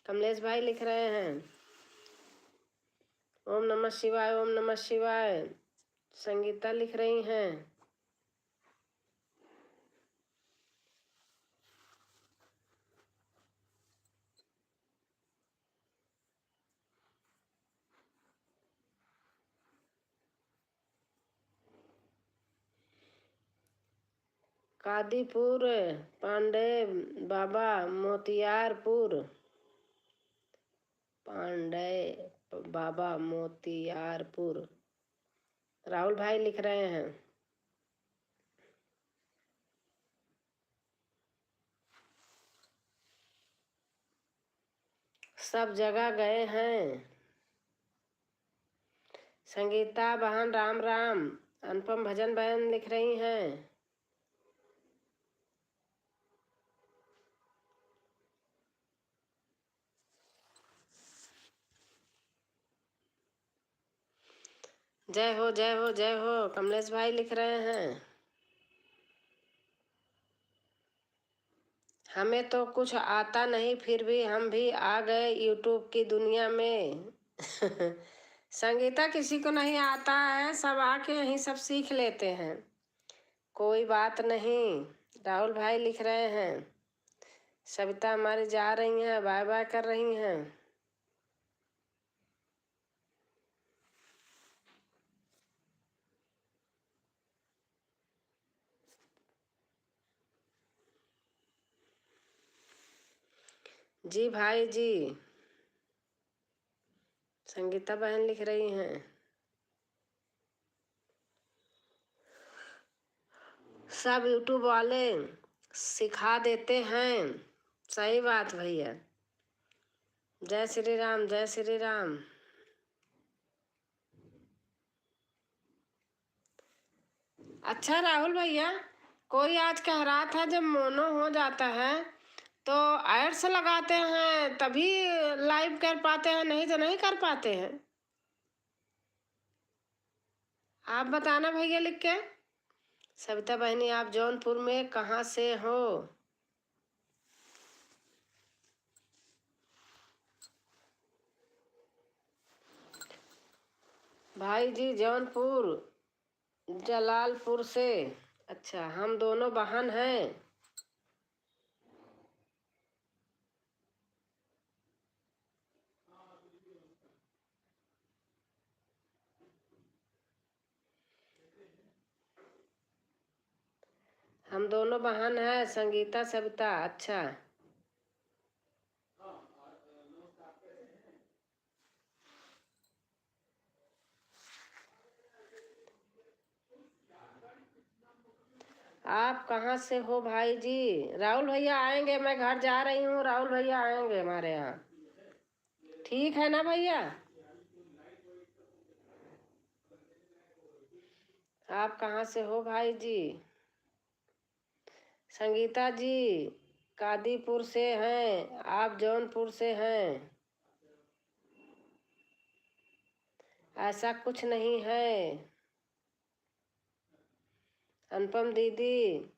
कमलेश भाई लिख रहे हैं ओम नमः शिवाय ओम नमः शिवाय। संगीता लिख रही हैं कादीपुर पांडे बाबा मोतियारपुर। पांडे बाबा मोतियारपुर। राहुल भाई लिख रहे हैं सब जगह गए हैं। संगीता बहन राम राम। अनुपम भजन बहन लिख रही हैं जय हो जय हो जय हो। कमलेश भाई लिख रहे हैं हमें तो कुछ आता नहीं फिर भी हम भी आ गए यूट्यूब की दुनिया में। संगीता किसी को नहीं आता है, सब आके यहीं सब सीख लेते हैं, कोई बात नहीं। राहुल भाई लिख रहे हैं सविता हमारी जा रही हैं, बाय बाय कर रही हैं। जी भाई जी। संगीता बहन लिख रही हैं सब यूट्यूब वाले सिखा देते हैं। सही बात भैया। जय श्री राम जय श्री राम। अच्छा राहुल भैया, कोई आज कह रहा था जब मोनो हो जाता है तो एड्स लगाते हैं तभी लाइव कर पाते हैं, नहीं तो नहीं कर पाते हैं। आप बताना भैया लिख के। सविता बहनी आप जौनपुर में कहाँ से हो? भाई जी जौनपुर जलालपुर से। अच्छा हम दोनों बहन हैं। हम दोनों बहन हैं संगीता सविता। अच्छा आप कहाँ से हो भाई जी? राहुल भैया आएंगे, मैं घर जा रही हूँ, राहुल भैया आएंगे हमारे यहाँ। ठीक है ना भैया? आप कहाँ से हो भाई जी? संगीता जी कादीपुर से हैं, आप जौनपुर से हैं। ऐसा कुछ नहीं है। अनुपम दीदी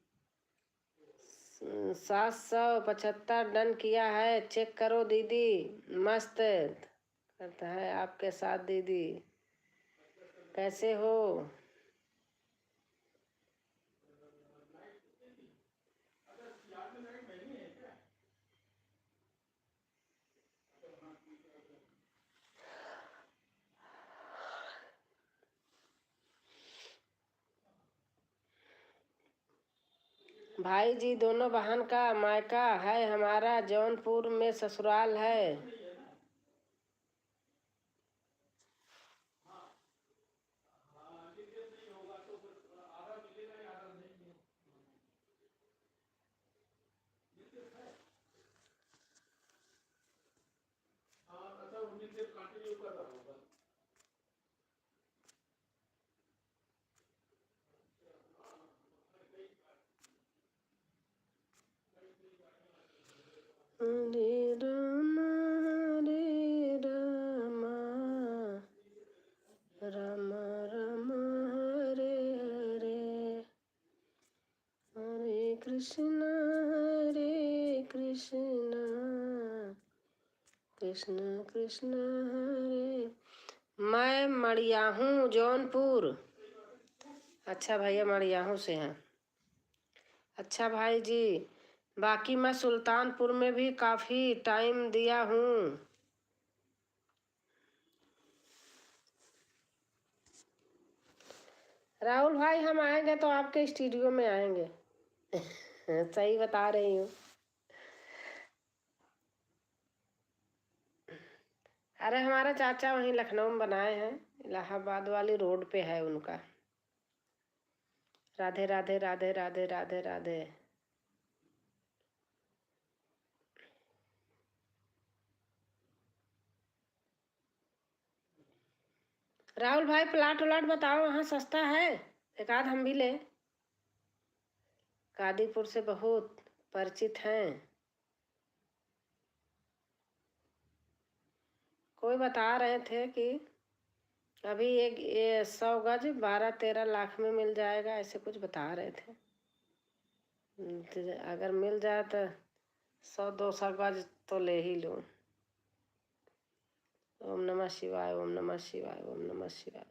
775 डन किया है, चेक करो दीदी। मस्त करता है आपके साथ दीदी। कैसे हो? भाई जी दोनों बहन का मायका है हमारा जौनपुर में ससुराल है। हरे रामा राम राम हरे हरे, हरे कृष्ण कृष्ण कृष्ण हरे। मैं मड़ियाहूँ जौनपुर। अच्छा भैया मड़ियाहूँ से हैं। अच्छा भाई जी, बाकी मैं सुल्तानपुर में भी काफ़ी टाइम दिया हूँ। राहुल भाई हम आएंगे तो आपके स्टूडियो में आएंगे। सही बता रही हूँ। अरे हमारा चाचा वहीं लखनऊ में बनाए हैं, इलाहाबाद वाली रोड पे है उनका। राधे राधे राधे राधे राधे राधे। राहुल भाई प्लाट उलाट बताओ, वहाँ सस्ता है, एक आध हम भी लें। कादीपुर से बहुत परिचित हैं। कोई बता रहे थे कि अभी एक 100 गज 12-13 लाख में मिल जाएगा, ऐसे कुछ बता रहे थे। तो अगर मिल जाए तो 100-200 गज तो ले ही लूँ। ओम नमः शिवाय, ओम नमः शिवाय, ओम नमः शिवाय।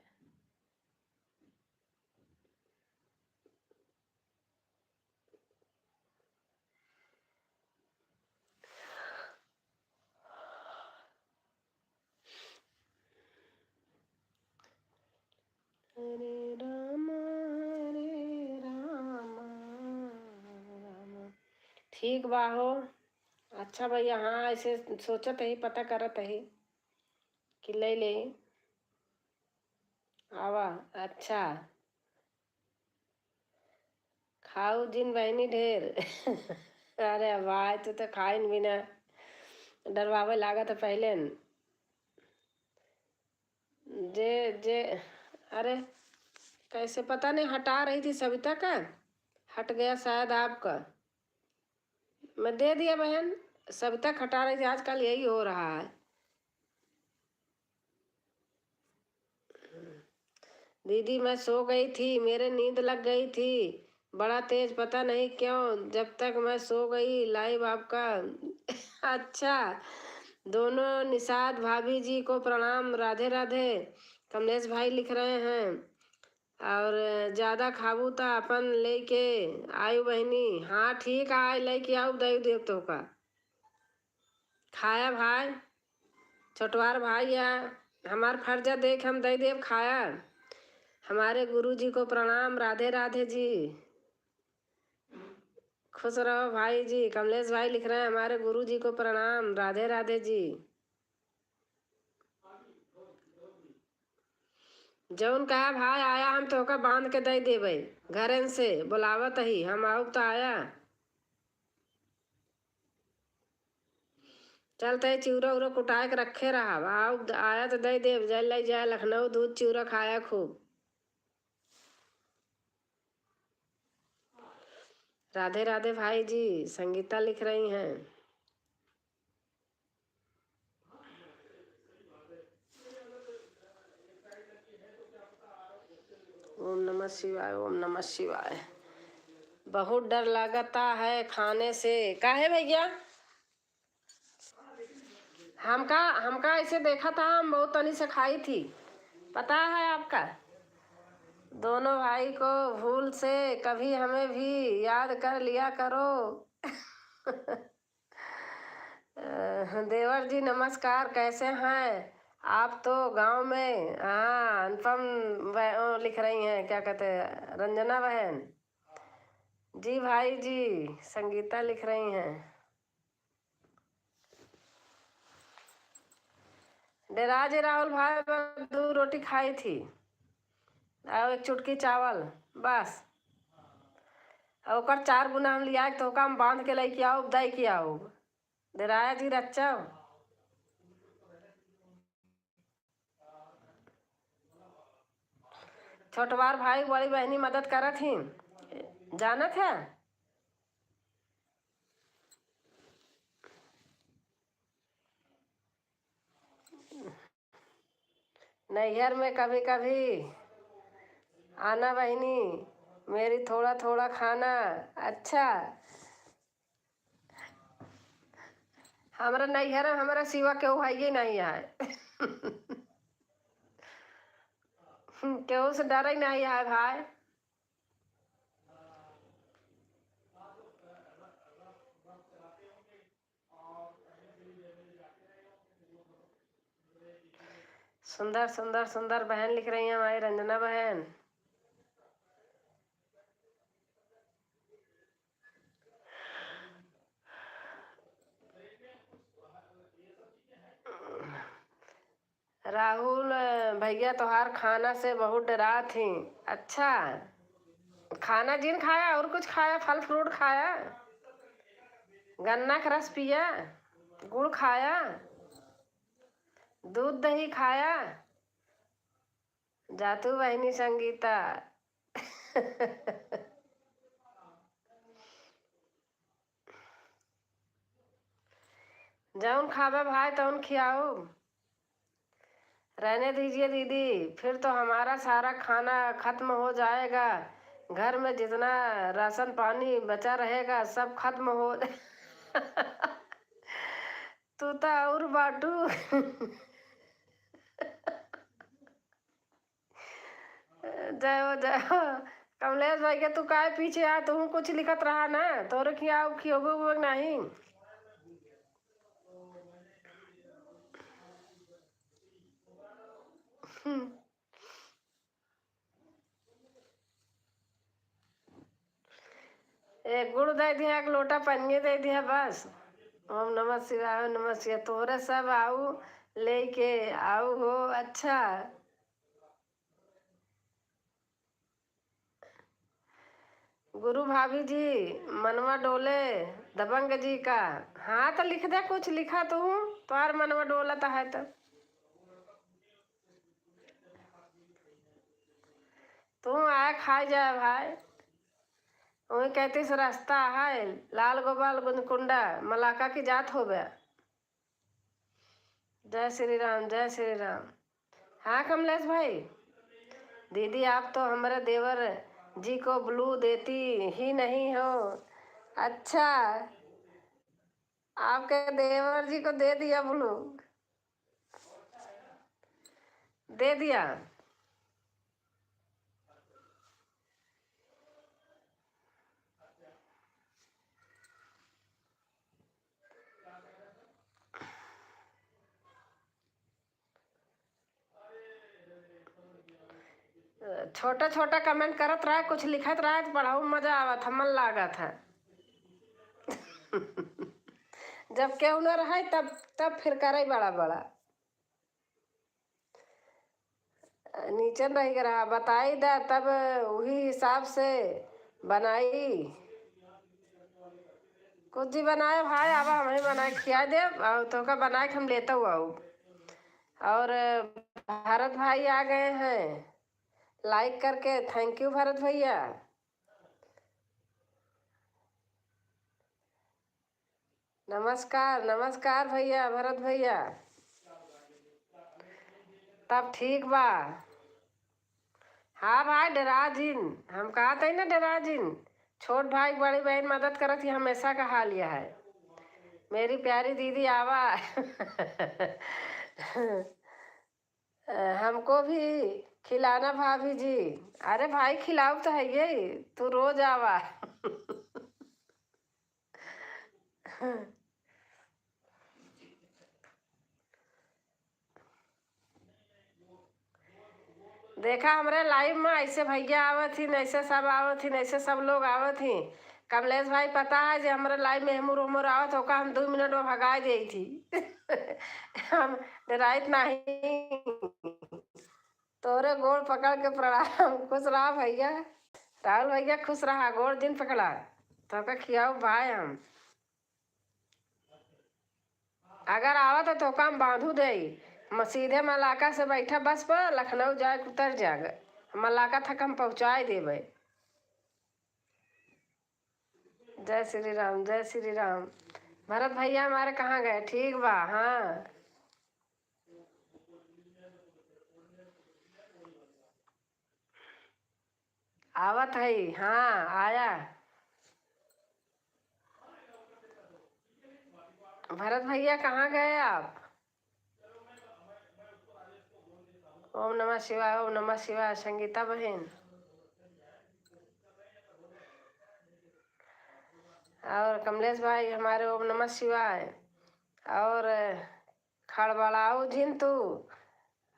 हरे राम राम। ठीक बा हो। अच्छा भैया, हाँ ऐसे सोचत ही, पता करत ही कि ले ले आवा। अच्छा खाऊ जिन बहनी ढेर। अरे भाई तू तो खाइन भी ना, डरवावे लागत है पहले न। जे जे अरे कैसे पता नहीं, हटा रही थी सविता का, हट गया शायद आपका। मैं दे दिया बहन, सविता हटा रही थी, आजकल यही हो रहा है। दीदी मैं सो गई थी, मेरे नींद लग गई थी बड़ा तेज, पता नहीं क्यों, जब तक मैं सो गई लाइव आपका। अच्छा, दोनों निषाद भाभी जी को प्रणाम, राधे राधे। कमलेश भाई लिख रहे हैं, और ज़्यादा खाबू तो अपन लेके आयु बहनी। हाँ ठीक है, लेके आऊ दही देव तो का खाया भाई, छोटवार भाई या हमार फर्जा देख हम दही देव खाया। हमारे गुरु जी को प्रणाम, राधे राधे जी। खुश रहो भाई जी। कमलेश भाई लिख रहे हैं हमारे गुरु जी को प्रणाम, राधे राधे जी। जौन कहा भाई आया हम तो का बांध के दे देवे घरन से बुलावत ही हम आऊ तो आया चलते चिवरा उरा कुटाए के रखे रहा आओ आया तो दे देव जल ले जाए लखनऊ दूध चिवरा खाया खूब। राधे राधे भाई जी, संगीता लिख रही हैं। ओम नमः शिवाय, ओम नमः शिवाय। बहुत डर लगता है खाने से। काहे भैया? हमका ऐसे देखा था, हम बहुत तनी से खाई थी। पता है आपका? दोनों भाई को भूल से कभी हमें भी याद कर लिया करो। देवर जी नमस्कार, कैसे हैं आप? तो गांव में हाँ अनुपम लिख रही हैं, क्या कहते हैं, रंजना बहन जी। भाई जी संगीता लिख रही हैं। डेरा जी राहुल भाई, बस 2 रोटी खाई थी और 1 चुटकी चावल बस। और ओकर 4 गुना हम लिया तो ओका हम बांध के लेके आओ दई के आओ। डेराया जी रच्चा छोटवार भाई बड़ी बहनी मदद करत ही जानत है। नैहर में कभी कभी आना बहनी मेरी, थोड़ा थोड़ा खाना। अच्छा, हमारा नैहर हमारा सिवा केहू है नहीं है। केहू से डर ही नहीं है भाई। सुंदर सुंदर सुंदर बहन लिख रही है हमारी रंजना बहन। राहुल भैया तोहार खाना से बहुत डरा थी। अच्छा, खाना जिन खाया और कुछ खाया? फल फ्रूट खाया, गन्ना का रस पिया, गुड़ खाया, दूध दही खाया? जातू बहनी संगीता। जौन खावे भाई तौन खियाओ। रहने दीजिए दीदी, फिर तो हमारा सारा खाना खत्म हो जाएगा। घर में जितना राशन पानी बचा रहेगा सब खत्म हो। तू तो और बाटू। जय हो जय हो। कमलेश भाई के तू काय पीछे आ? तू कुछ लिखत रहा ना, तोरे खियाओ खियोबो नहीं। एक गुड़ दे दिया, एक लोटा पन्नी दे दिया बस। ओम नमः शिवाय, ओम नमः शिवाय। तोरे सब आऊ लेके आऊ हो। अच्छा, गुरु भाभी जी मनवा डोले दबंग जी का। हाँ तो लिख दे, कुछ लिखा तू, तुम्हार मनवा डोलत है तो। तू आया खा जाए भाई। वही 31 रास्ता है, लाल गोपाल गुंजकुंडा मलाका की जात हो गया। जय श्री राम, जय श्री राम। हाँ कमलेश भाई, दीदी आप तो हमारे देवर जी को ब्लू देती ही नहीं हो। अच्छा, आपके देवर जी को दे दिया ब्लू, दे दिया। छोटा छोटा कमेंट करत रहा, कुछ लिखत रहा तो पढ़ाऊ मजा आवत था, मन लागत है। जब केहू न रहे तब फिर करे बड़ा बड़ा। नीचे नहीं रहा बताई दा तब वही हिसाब से बनाई कुछ भी बनाए भाई अब हमें बनाए खिया दे और तो का बनाए हम लेता हुआ और भारत भाई आ गए हैं लाइक करके थैंक यू भारत भैया। नमस्कार नमस्कार भैया भरत भैया। तब ठीक बा। हाँ भाई डरा जिन हम कहा थे ना डरा जिन छोट भाई बड़ी बहन मदद करत ही हमेशा का हाल यह है। मेरी प्यारी दीदी आवा हमको भी खिलाना भाभी जी। अरे भाई खिलाओ तो है ये तू रोज आवा देखा हमारे लाइव में ऐसे भैया आवत ही ऐसे सब आवत ही ऐसे सब लोग आवत ही। कमलेश भाई पता है जो हमारे लाइव में हमूर उमूर आवत होगा हम 2 मिनट में भगा दी थी हम डराइत नहीं। तोरे गोड़ पकड़ के प्रणाम खुश रहा भैया। राहुल भैया खुश रहा गोड़ दिन पकड़ा तो का खियाओ भाई हम अगर आवत तो काम बांधू दे सीधे मलाका से बैठा बस पर लखनऊ जाए उतर जाग मलाका तक हम पहुँचा देवे। जय श्री राम जय श्री राम। भरत भैया हमारे कहाँ गए ठीक बा हाँ। आवत है हाँ आया। भरत भैया कहाँ गए आप। ओम नमः शिवाय ओम नमः शिवाय संगीता बहन और कमलेश भाई हमारे ओम नमः शिवाय और हड़बड़ाऊ जिन तू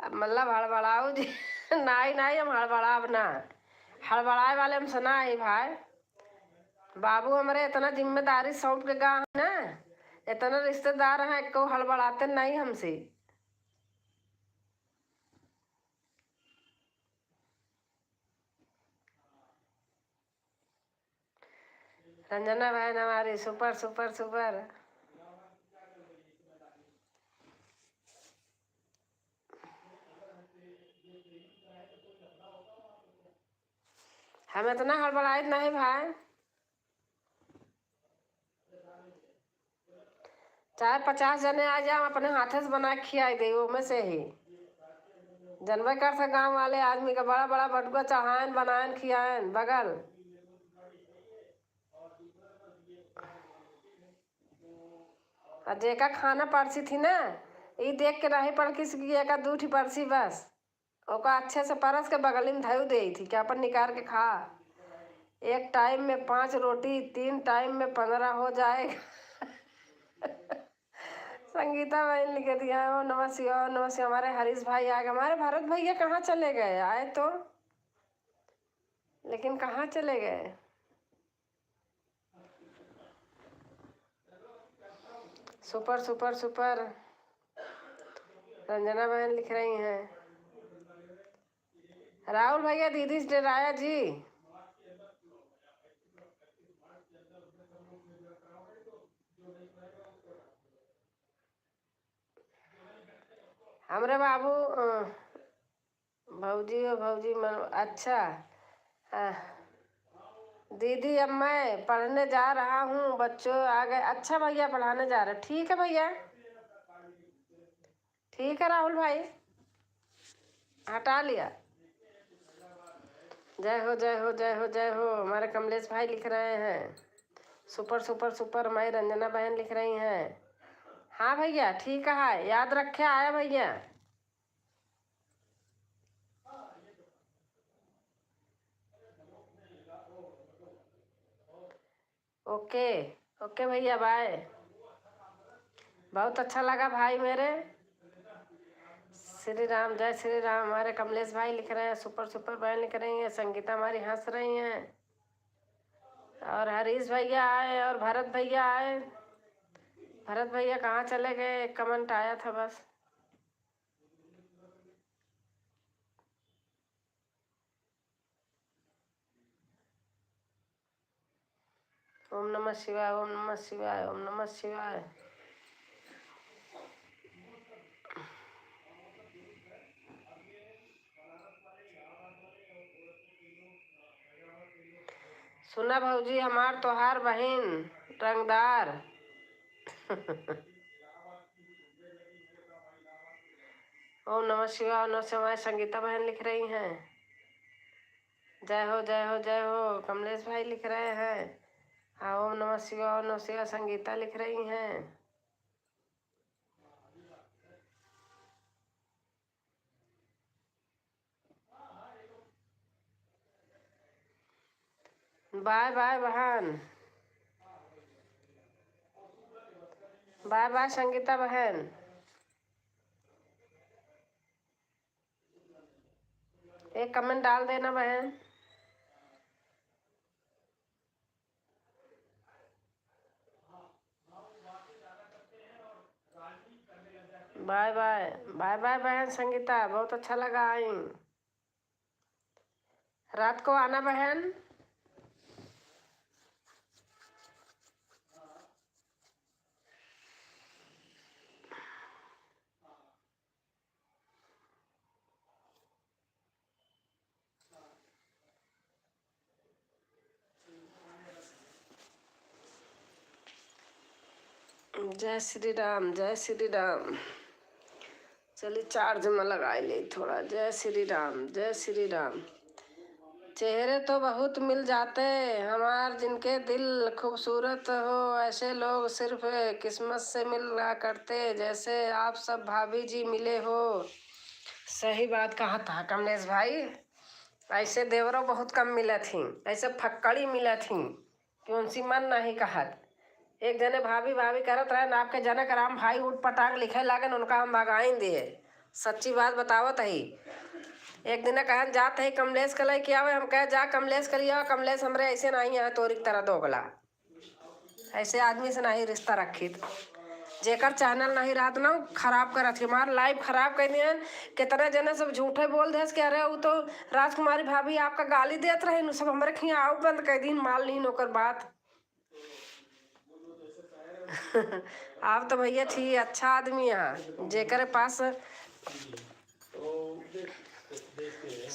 मतलब हड़बड़ाऊ जी नहीं नहीं हम हड़बड़ाब ना हड़बड़ाए वाले हम सुना है भाई। बाबू हमारे इतना जिम्मेदारी सौंप के गा है ना इतना रिश्तेदार हैं को हड़बड़ाते नहीं हमसे। रंजना बहन हमारी सुपर सुपर सुपर। हम इतना हड़बड़ाए नहीं भाई चाहे 50 जने आ जाए अपने हाथे से बना के खिया दे वो में से ही जनवे कर से गाँव वाले आदमी का बड़ा बड़ा बटुआ चढ़ाएन बनाएन खियाएन बगल। और जेका खाना परसी थी ना ये देख के नहीं पड़ किसी एक दूठी परसी बस ओका अच्छे से परस के बगल में धयू दे थी क्या अपन निकाल के खा। एक टाइम में 5 रोटी 3 टाइम में 15 हो जाएगा संगीता बहन लिख दिया ओ नमः शिवाय ओ नमः शिवाय। हमारे हरीश भाई आ गए हमारे भारत भैया कहाँ चले गए आए तो लेकिन कहाँ चले गए। Super super super. रंजना बहन लिख रही हैं राहुल भैया दीदी से डराया जी। हमरे बाबू भौजी हो भौजी मन अच्छा अ, दीदी अब मैं पढ़ने जा रहा हूँ बच्चों आ गए अच्छा भैया पढ़ाने जा रहे ठीक है भैया ठीक है राहुल भाई हटा लिया। जय हो जय हो जय हो जय हो। हमारे कमलेश भाई लिख रहे हैं सुपर सुपर सुपर। हमारी रंजना बहन लिख रही हैं हाँ भैया ठीक है याद रखे आया भैया। ओके ओके भैया बाय। बहुत अच्छा लगा भाई मेरे। श्री राम जय श्री राम। हमारे कमलेश भाई लिख रहे हैं सुपर सुपर बहन लिख रही हैं संगीता हमारी हंस रही हैं और हरीश भैया आए और भरत भैया आए। भरत भैया कहाँ चले गए एक कमेंट आया था बस। ओम नमः शिवाय, ओम नमः शिवाय, ओम नमः शिवाय। सुना भौजी हमार तोहार बहिन रंगदार। ओम नमः शिवाय, ओम नमः शिवाय। संगीता बहन लिख रही हैं जय हो जय हो जय हो। कमलेश भाई लिख रहे हैं हाँ ओम नमः शिवाय, ओम नमः शिवाय। संगीता लिख रही हैं। बाय बाय बहन, बाय बाय संगीता बहन। एक कमेंट डाल देना बहन। बाय बाय, बाय बाय बहन संगीता, बहुत अच्छा लगा आई। रात को आना बहन। जय श्री राम, जय श्री राम। चलिए चार्ज में लगाई ले थोड़ा। जय श्री राम, जय श्री राम। चेहरे तो बहुत मिल जाते हमार, जिनके दिल खूबसूरत हो, ऐसे लोग सिर्फ किस्मत से मिला करते, जैसे आप सब भाभी जी मिले हो। सही बात कहा था कमलेश भाई। ऐसे देवरों बहुत कम मिला थी, ऐसे फक्कड़ी मिला थी कि उनसी मन नहीं कहत। एक जने भाभी भाभी करत रहे ना, आपके जनक राम भाई उठ पटांग लिखे लागन, उनका हम भगाइन दिए। सच्ची बात बतावत ही। एक दिन कहन जात है कमलेश कलई किया हुआ, हम कहे जा कमलेश कलिया। कमलेश हमरे ऐसे नहीं है तोरी तरह दोगला, ऐसे आदमी से नहीं रिश्ता रखी। जेकर चैनल नहीं रहत ना खराब करत, हमार लाइव खराब कर दियन। कितना जने सब झूठे बोल दे कि अरे वो तो राजकुमारी भाभी आपका गाली देत रहे, सब हमारे खिया आओ बंद कर दिन माल नहीं नौकर बात। आप तो भैया थी अच्छा आदमी यहाँ, जेकर पास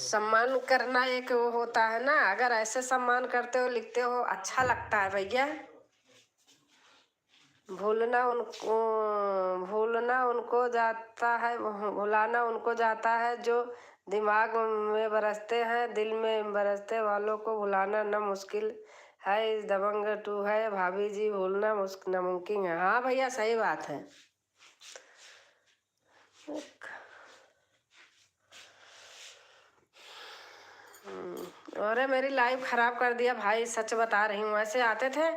सम्मान करना एक वो होता है ना। अगर ऐसे सम्मान करते हो लिखते हो अच्छा लगता है भैया। भूलना उनको जाता है, भुलाना उनको जाता है जो दिमाग में बरसते हैं, दिल में बरसते वालों को भुलाना न मुश्किल है। इस दबंग टू है भाभी जी, भूलना नामुमकिन है। हाँ भैया सही बात है। अरे मेरी लाइफ खराब कर दिया भाई, सच बता रही हूँ। ऐसे आते थे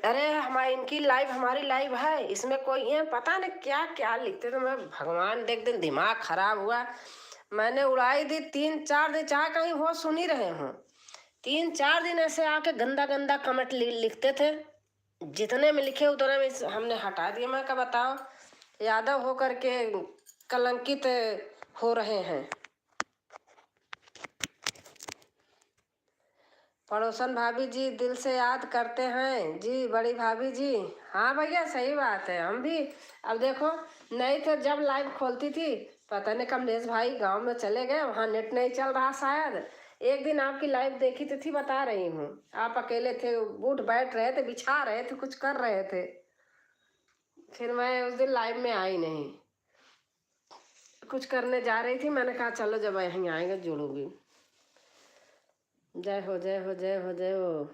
अरे हमारी इनकी लाइव हमारी लाइव है, इसमें कोई ये पता नहीं क्या क्या लिखते थे। मैं भगवान देख दिन दिमाग खराब हुआ, मैंने उड़ाई दी। 3-4 दिन चाहे कहीं हो सुन ही रहे हूँ, 3-4 दिन ऐसे आके गंदा गंदा कमेंट लिखते थे। जितने में लिखे उतने में हमने हटा दिया। मैं क्या बताओ, यादव हो करके कलंकित हो रहे हैं। पड़ोसन भाभी जी दिल से याद करते हैं जी, बड़ी भाभी जी। हाँ भैया सही बात है। हम भी अब देखो नहीं तो जब लाइव खोलती थी, पता नहीं कमलेश भाई गांव में चले गए, वहाँ नेट नहीं चल रहा शायद। एक दिन आपकी लाइव देखी तो थी, बता रही हूँ। आप अकेले थे, उठ बैठ रहे थे, बिछा रहे थे, कुछ कर रहे थे। फिर मैं उस दिन लाइव में आई नहीं, कुछ करने जा रही थी। मैंने कहा चलो जब यहीं आएंगे जुड़ूंगी। जय हो जय हो जय हो जय हो।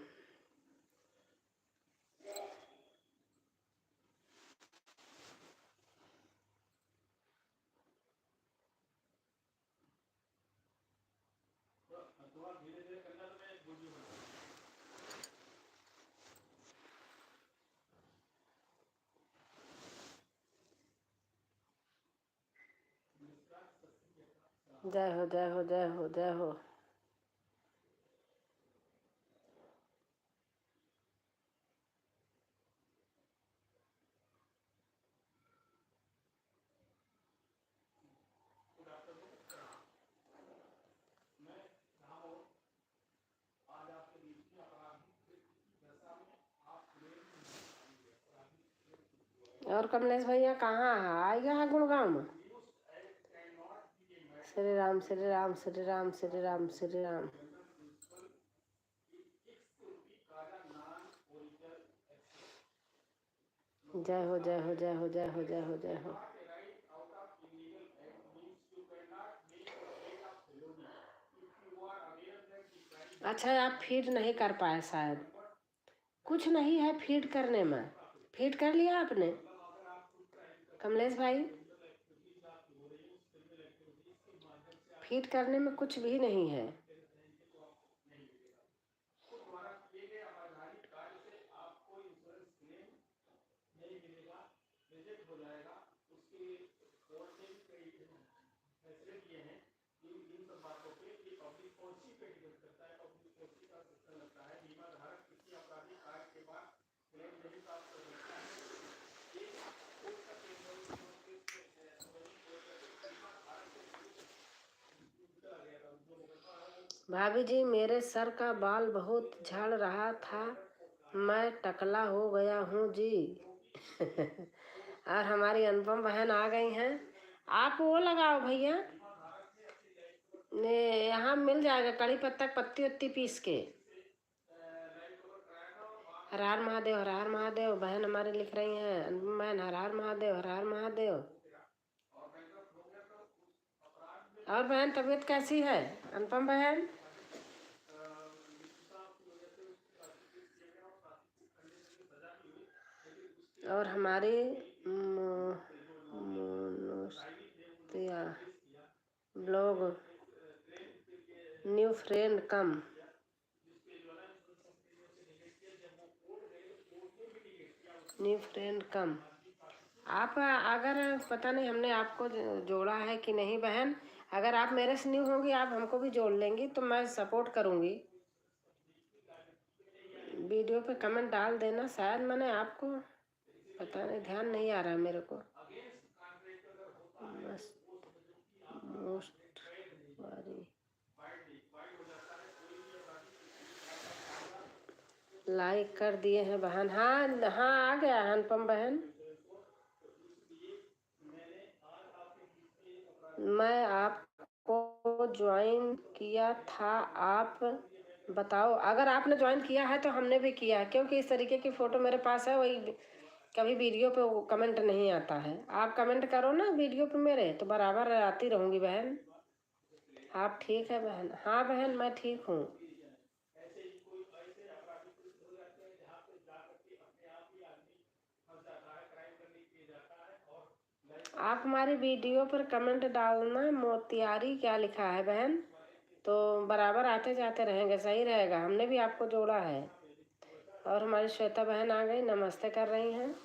जय हो जय हो जय हो जय हो। और कमलेश भैया कहाँ है? आ गया है गुड़गांव में? श्री राम श्री राम श्री राम श्री राम श्री राम। जय हो जय हो जय हो जय हो जय हो जय हो। अच्छा, आप फीड नहीं कर पाए शायद। कुछ नहीं है फीड करने में। फीड कर लिया आपने कमलेश भाई? फीड करने में कुछ भी नहीं है। भाभी जी, मेरे सर का बाल बहुत झड़ रहा था, मैं टकला हो गया हूँ जी। और हमारी अनुपम बहन आ गई हैं। आप वो लगाओ भैया, ने यहाँ मिल जाएगा कड़ी पत्ता पत्ती वत्ती पीस के। हर हर महादेव हर हर महादेव। बहन हमारी लिख रही हैं, अनुपम बहन हर हर महादेव हर हर महादेव। और बहन तबीयत कैसी है अनुपम बहन? और हमारी blog new friend come. New friend come. आप अगर पता नहीं हमने आपको जोड़ा है कि नहीं बहन, अगर आप मेरे से न्यू होंगी आप हमको भी जोड़ लेंगी तो मैं सपोर्ट करूँगी। वीडियो पे कमेंट डाल देना, शायद मैंने आपको पता नहीं, ध्यान नहीं आ रहा मेरे को। मोस्ट वारी लाइक कर दिए हैं बहन। हाँ हाँ, आ गया है अनुपम बहन। मैं आपको ज्वाइन किया था, आप बताओ। अगर आपने ज्वाइन किया है तो हमने भी किया है, क्योंकि इस तरीके की फ़ोटो मेरे पास है, वही कभी वीडियो पे वो कमेंट नहीं आता है। आप कमेंट करो ना वीडियो पे मेरे, तो बराबर आती रहूँगी बहन। आप ठीक है बहन? हाँ बहन मैं ठीक हूँ। आप हमारी वीडियो पर कमेंट डालना, मोतियारी क्या लिखा है बहन, तो बराबर आते जाते रहेंगे, सही रहेगा। हमने भी आपको जोड़ा है। और हमारी श्वेता बहन आ गई, नमस्ते कर रही हैं।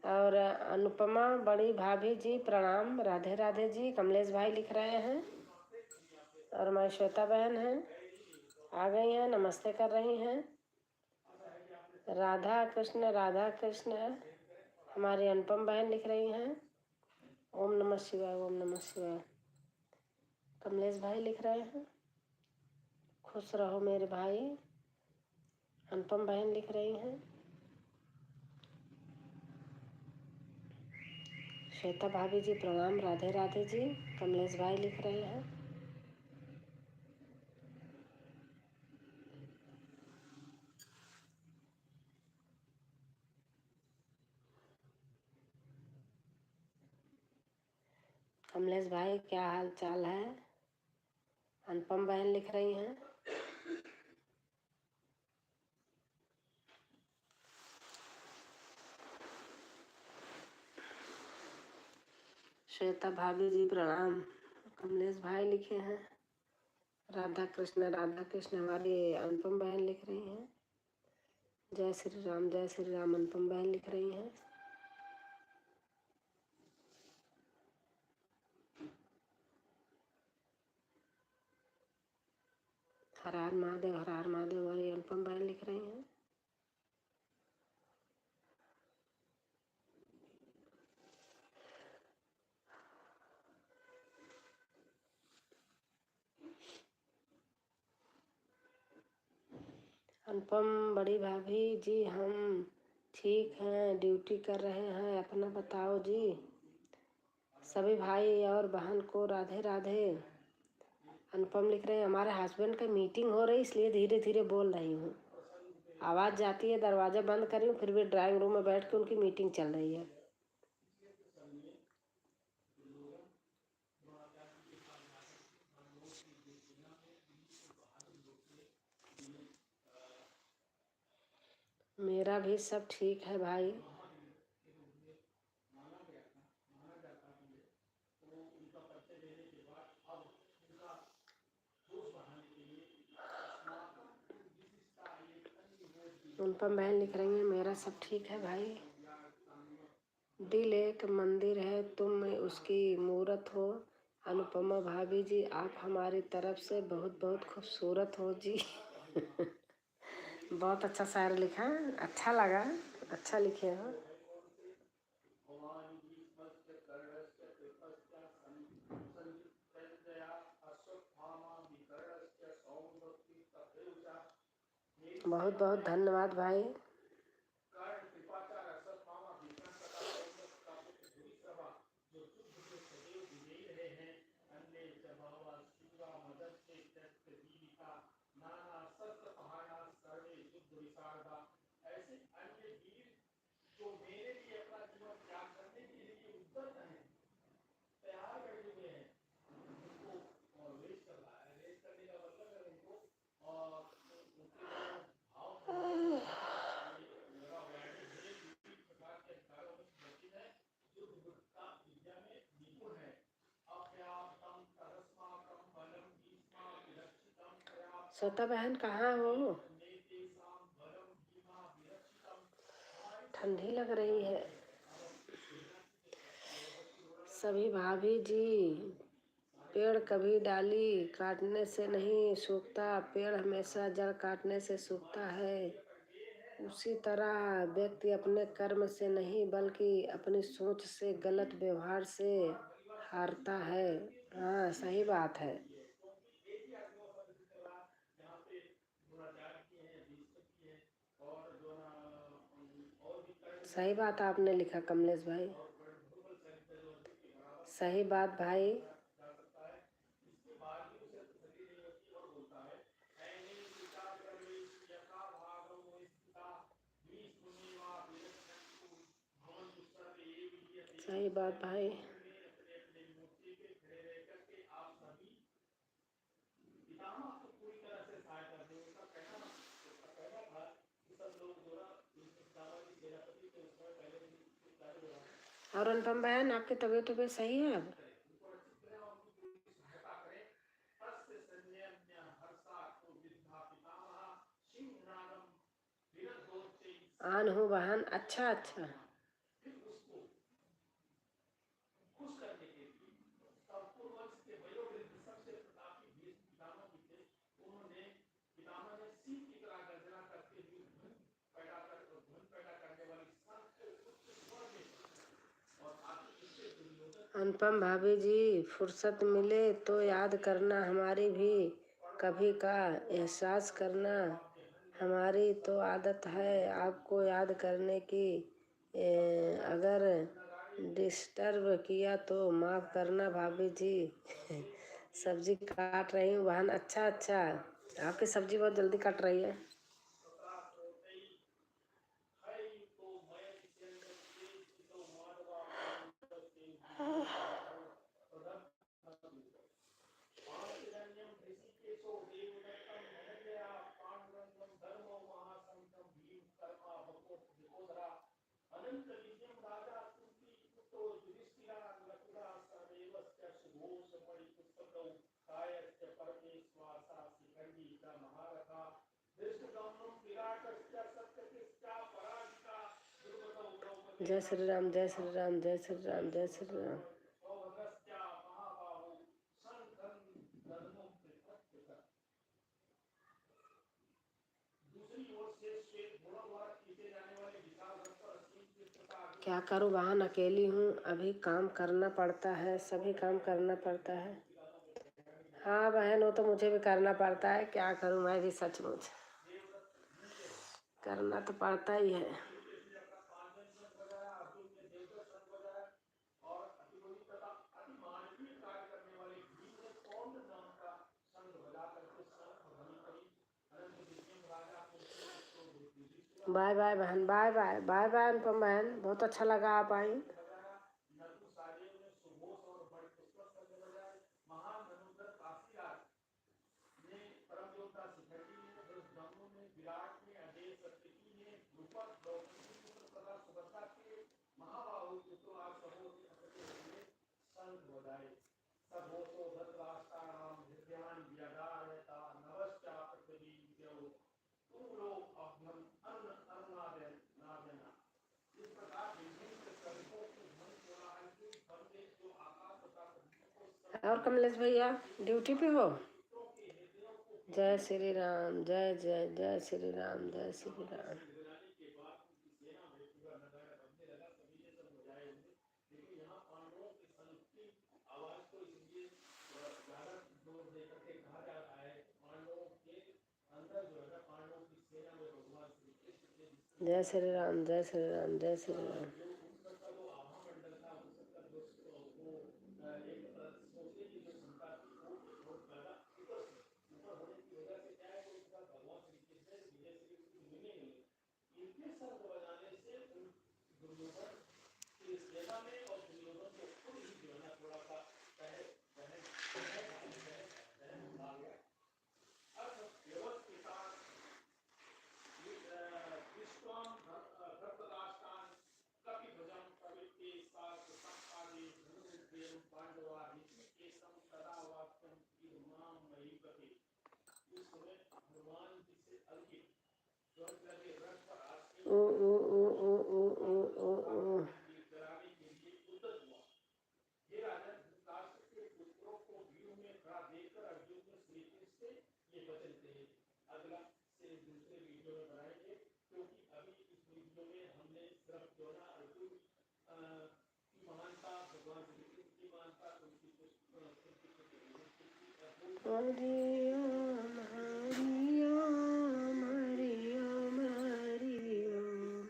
और अनुपमा बड़ी भाभी जी प्रणाम, राधे राधे जी, कमलेश भाई लिख रहे हैं। और हमारी श्वेता बहन हैं, आ गई हैं, नमस्ते कर रही हैं। राधा कृष्ण हमारी अनुपम बहन लिख रही हैं, ओम नमः शिवाय ओम नमः शिवाय। कमलेश भाई लिख रहे हैं, खुश रहो मेरे भाई। अनुपम बहन लिख रही हैं। श्वेता भाभी जी प्रणाम, राधे राधे जी, कमलेश भाई लिख रहे हैं। कमलेश भाई क्या हाल चाल है? अनुपम बहन लिख रही हैं। श्वेता भाभी जी प्रणाम, कमलेश भाई लिखे हैं। राधा कृष्ण हमारी अनुपम बहन लिख रही हैं। जय श्री राम अनुपम बहन लिख रही हैं। हर हर महादेव हमारी अनुपम बहन लिख रही हैं। अनुपम बड़ी भाभी जी हम ठीक हैं, ड्यूटी कर रहे हैं। अपना बताओ जी। सभी भाई और बहन को राधे राधे। अनुपम लिख रहे हैं हमारे हस्बैंड का मीटिंग हो रही इसलिए धीरे धीरे बोल रही हूँ। आवाज़ जाती है, दरवाज़ा बंद करी हूँ, फिर भी ड्राइंग रूम में बैठ के उनकी मीटिंग चल रही है। मेरा भी सब ठीक है भाई। अनुपम बहन लिख रही हैं मेरा सब ठीक है भाई। दिल एक मंदिर है, तुम उसकी मूरत हो। अनुपमा भाभी जी आप हमारी तरफ से बहुत बहुत खूबसूरत हो जी। बहुत अच्छा शायर लिखा, अच्छा लगा, अच्छा लिखे हो। बहुत बहुत धन्यवाद भाई। श्वेता बहन कहाँ हो? ठंडी लग रही है। सभी भाभी जी, पेड़ कभी डाली काटने से नहीं सूखता, पेड़ हमेशा जड़ काटने से सूखता है। उसी तरह व्यक्ति अपने कर्म से नहीं बल्कि अपनी सोच से, गलत व्यवहार से हारता है। हाँ सही बात है। सही बात आपने लिखा कमलेश भाई, सही बात भाई। सही बात भाई। और अनुपम बहन आपकी तबीयत सही है अब? आन हूँ बहन। अच्छा अच्छा। अनुपम भाभी जी फुर्सत मिले तो याद करना हमारी भी कभी का, एहसास करना हमारी तो आदत है आपको याद करने की। अगर डिस्टर्ब किया तो माफ़ करना भाभी जी। सब्जी काट रही हूँ बहन। अच्छा अच्छा, आपकी सब्जी बहुत जल्दी कट रही है। जय श्री राम, जय श्री राम, जय श्री राम, जय श्री राम। क्या करूँ बहन, अकेली हूँ, अभी काम करना पड़ता है, सभी काम करना पड़ता है। हाँ बहन वो तो मुझे भी करना पड़ता है, क्या करूँ मैं भी, सचमुच करना तो पड़ता ही है। बाय बाय बहन, बाय बाय, बाय बाय अनुपम बहन, बहुत अच्छा लगा आप आई। और कमलेश भैया ड्यूटी पे हो? जय श्री राम, जय जय जय श्री राम, जय श्री राम। जय श्री राम, जय श्री राम, जय श्री राम। ओ ओ ओ ओ ओ ओ ओ ओ। हरिओम हरिओम हरिओम हरिओम।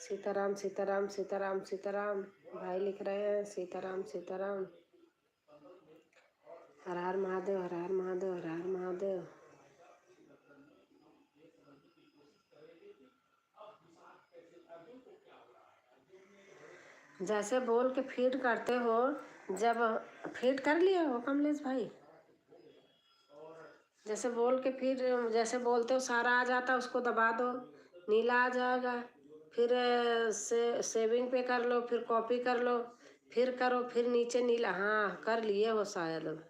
सीताराम सीताराम सीताराम सीताराम। भाई लिख रहे हैं सीताराम सीताराम। हर हर महादेव, हर हर महादेव, हर हर महादेव। जैसे बोल के फीड करते हो, जब फीड कर लिया हो कमलेश भाई, जैसे बोल के फिर जैसे बोलते हो सारा आ जाता, उसको दबा दो, नीला आ जाएगा। फिर सेविंग पे कर लो, फिर कॉपी कर लो, फिर करो, फिर नीचे नीला। हाँ कर लिए हो शायद।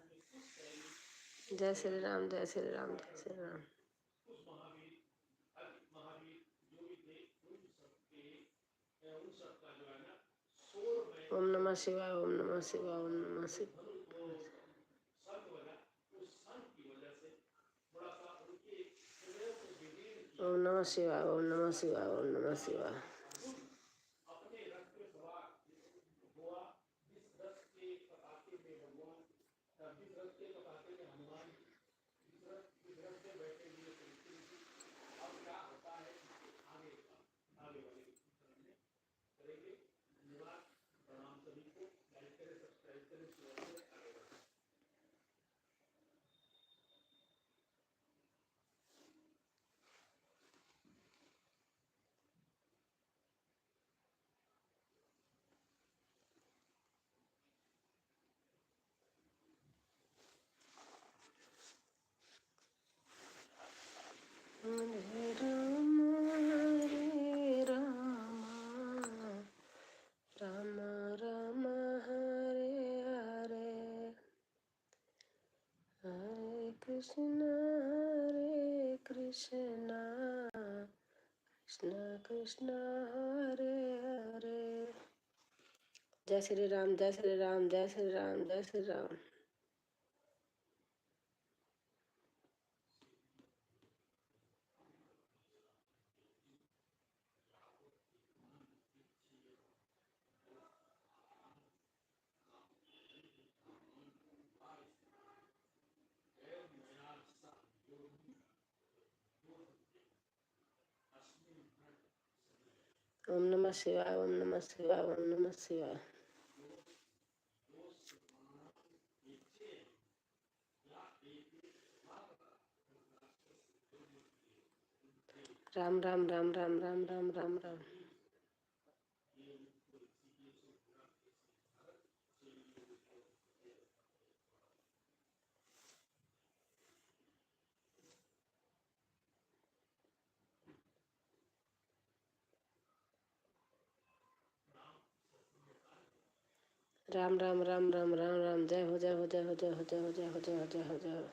जय श्री राम, जय श्री राम, जय श्री राम। ओम नमः शिवाय, ओम नमः शिवाय, ओम नमः शिवाय। ओम नमः शिवाय, ओम नमः शिवाय, ओम नमः शिवाय। हरे राम राम राम हरे हरे, हरे कृष्ण कृष्ण कृष्ण हरे हरे। जय श्री राम, जय श्री राम, जय श्री राम, जय श्री राम। ओम नमः शिवाय, ओम नमः शिवाय, ओम नमः शिवाय। राम राम राम राम राम राम राम राम। राम राम राम राम राम राम। जय हो जय हो जय हो जय हो जय हो जय हो जय हो जय हो जय हो।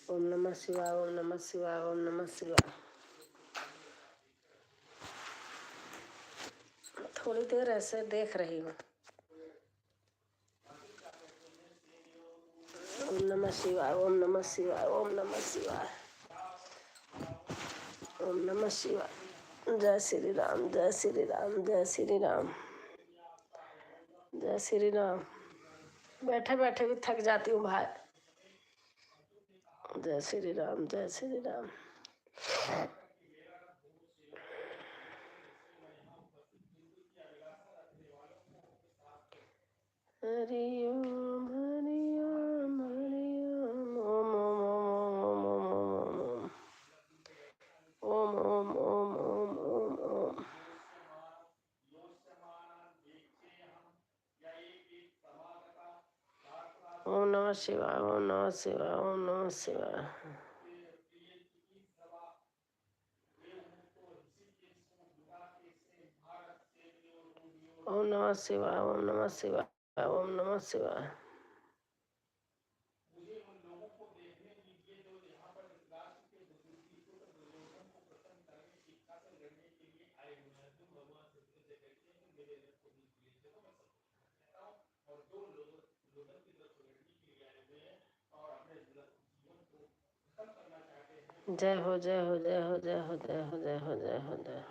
ओम नमः शिवाय ओम नमः शिवाय ओम नमः शिवाय। थोड़ी देर ऐसे देख रही हूँ। ओम नमः शिवाय ओम नमः शिवाय ओम नमः शिवाय ओम नमः शिवाय। जय श्री राम जय श्री राम जय श्री राम जय श्री राम। बैठे बैठे भी थक जाती हूँ भाई। जय श्री राम जय श्री राम। हरि ओम हरि ओम हरि ओम ओम ओम ओम ओम ओम ओम ओम ओम। ओम नमः शिवाय ओम नमः शिवाय ओम नमः शिवाय। ओम नमः शिवाय ओम नमः शिवाय ओम नमः शिवाय। जय हो जय हो जय हो जय हो जय हो जय हो जय हो जय।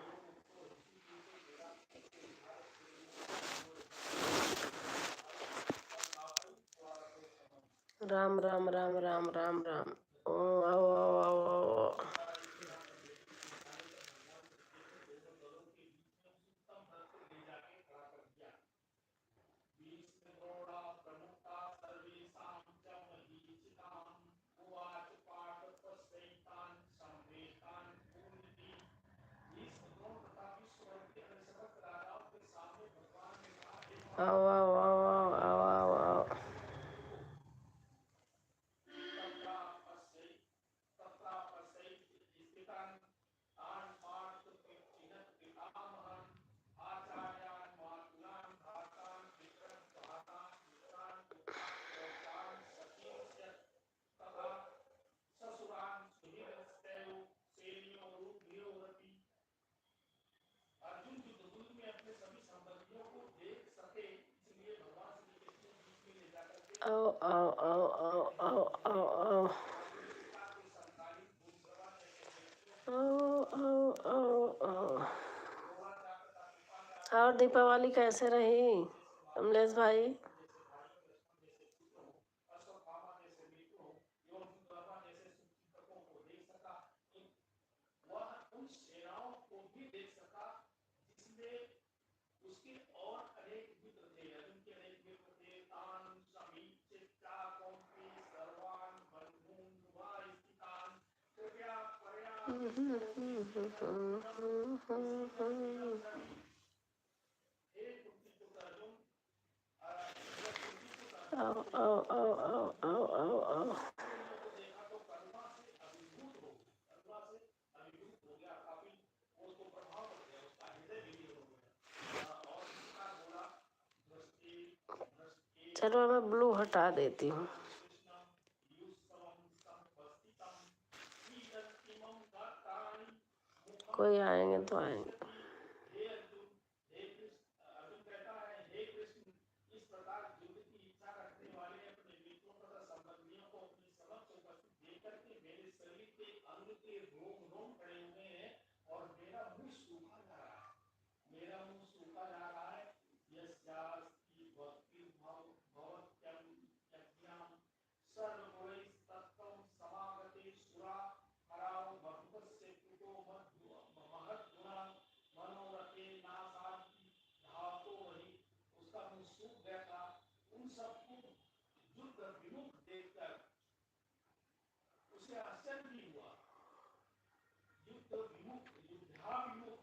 राम राम राम राम राम राम। ओ आओ आओ आओ आओ। आओ आओ आओ आओ आओ आओ आओ। आओ आओ आओ आओ आओ आओ आओ आओ आओ आओ। और दीपावली कैसे रही कमलेश भाई? आओ आओ आओ आओ आओ आओ आओ। चलो मैं ब्लू हटा देती हूँ। कोई आएंगे तो आएंगे।
उन सबको युद्ध विमुख देखकर उसे आश्चर्य भी हुआ। युद्ध विमुख, युद्धाभिमुख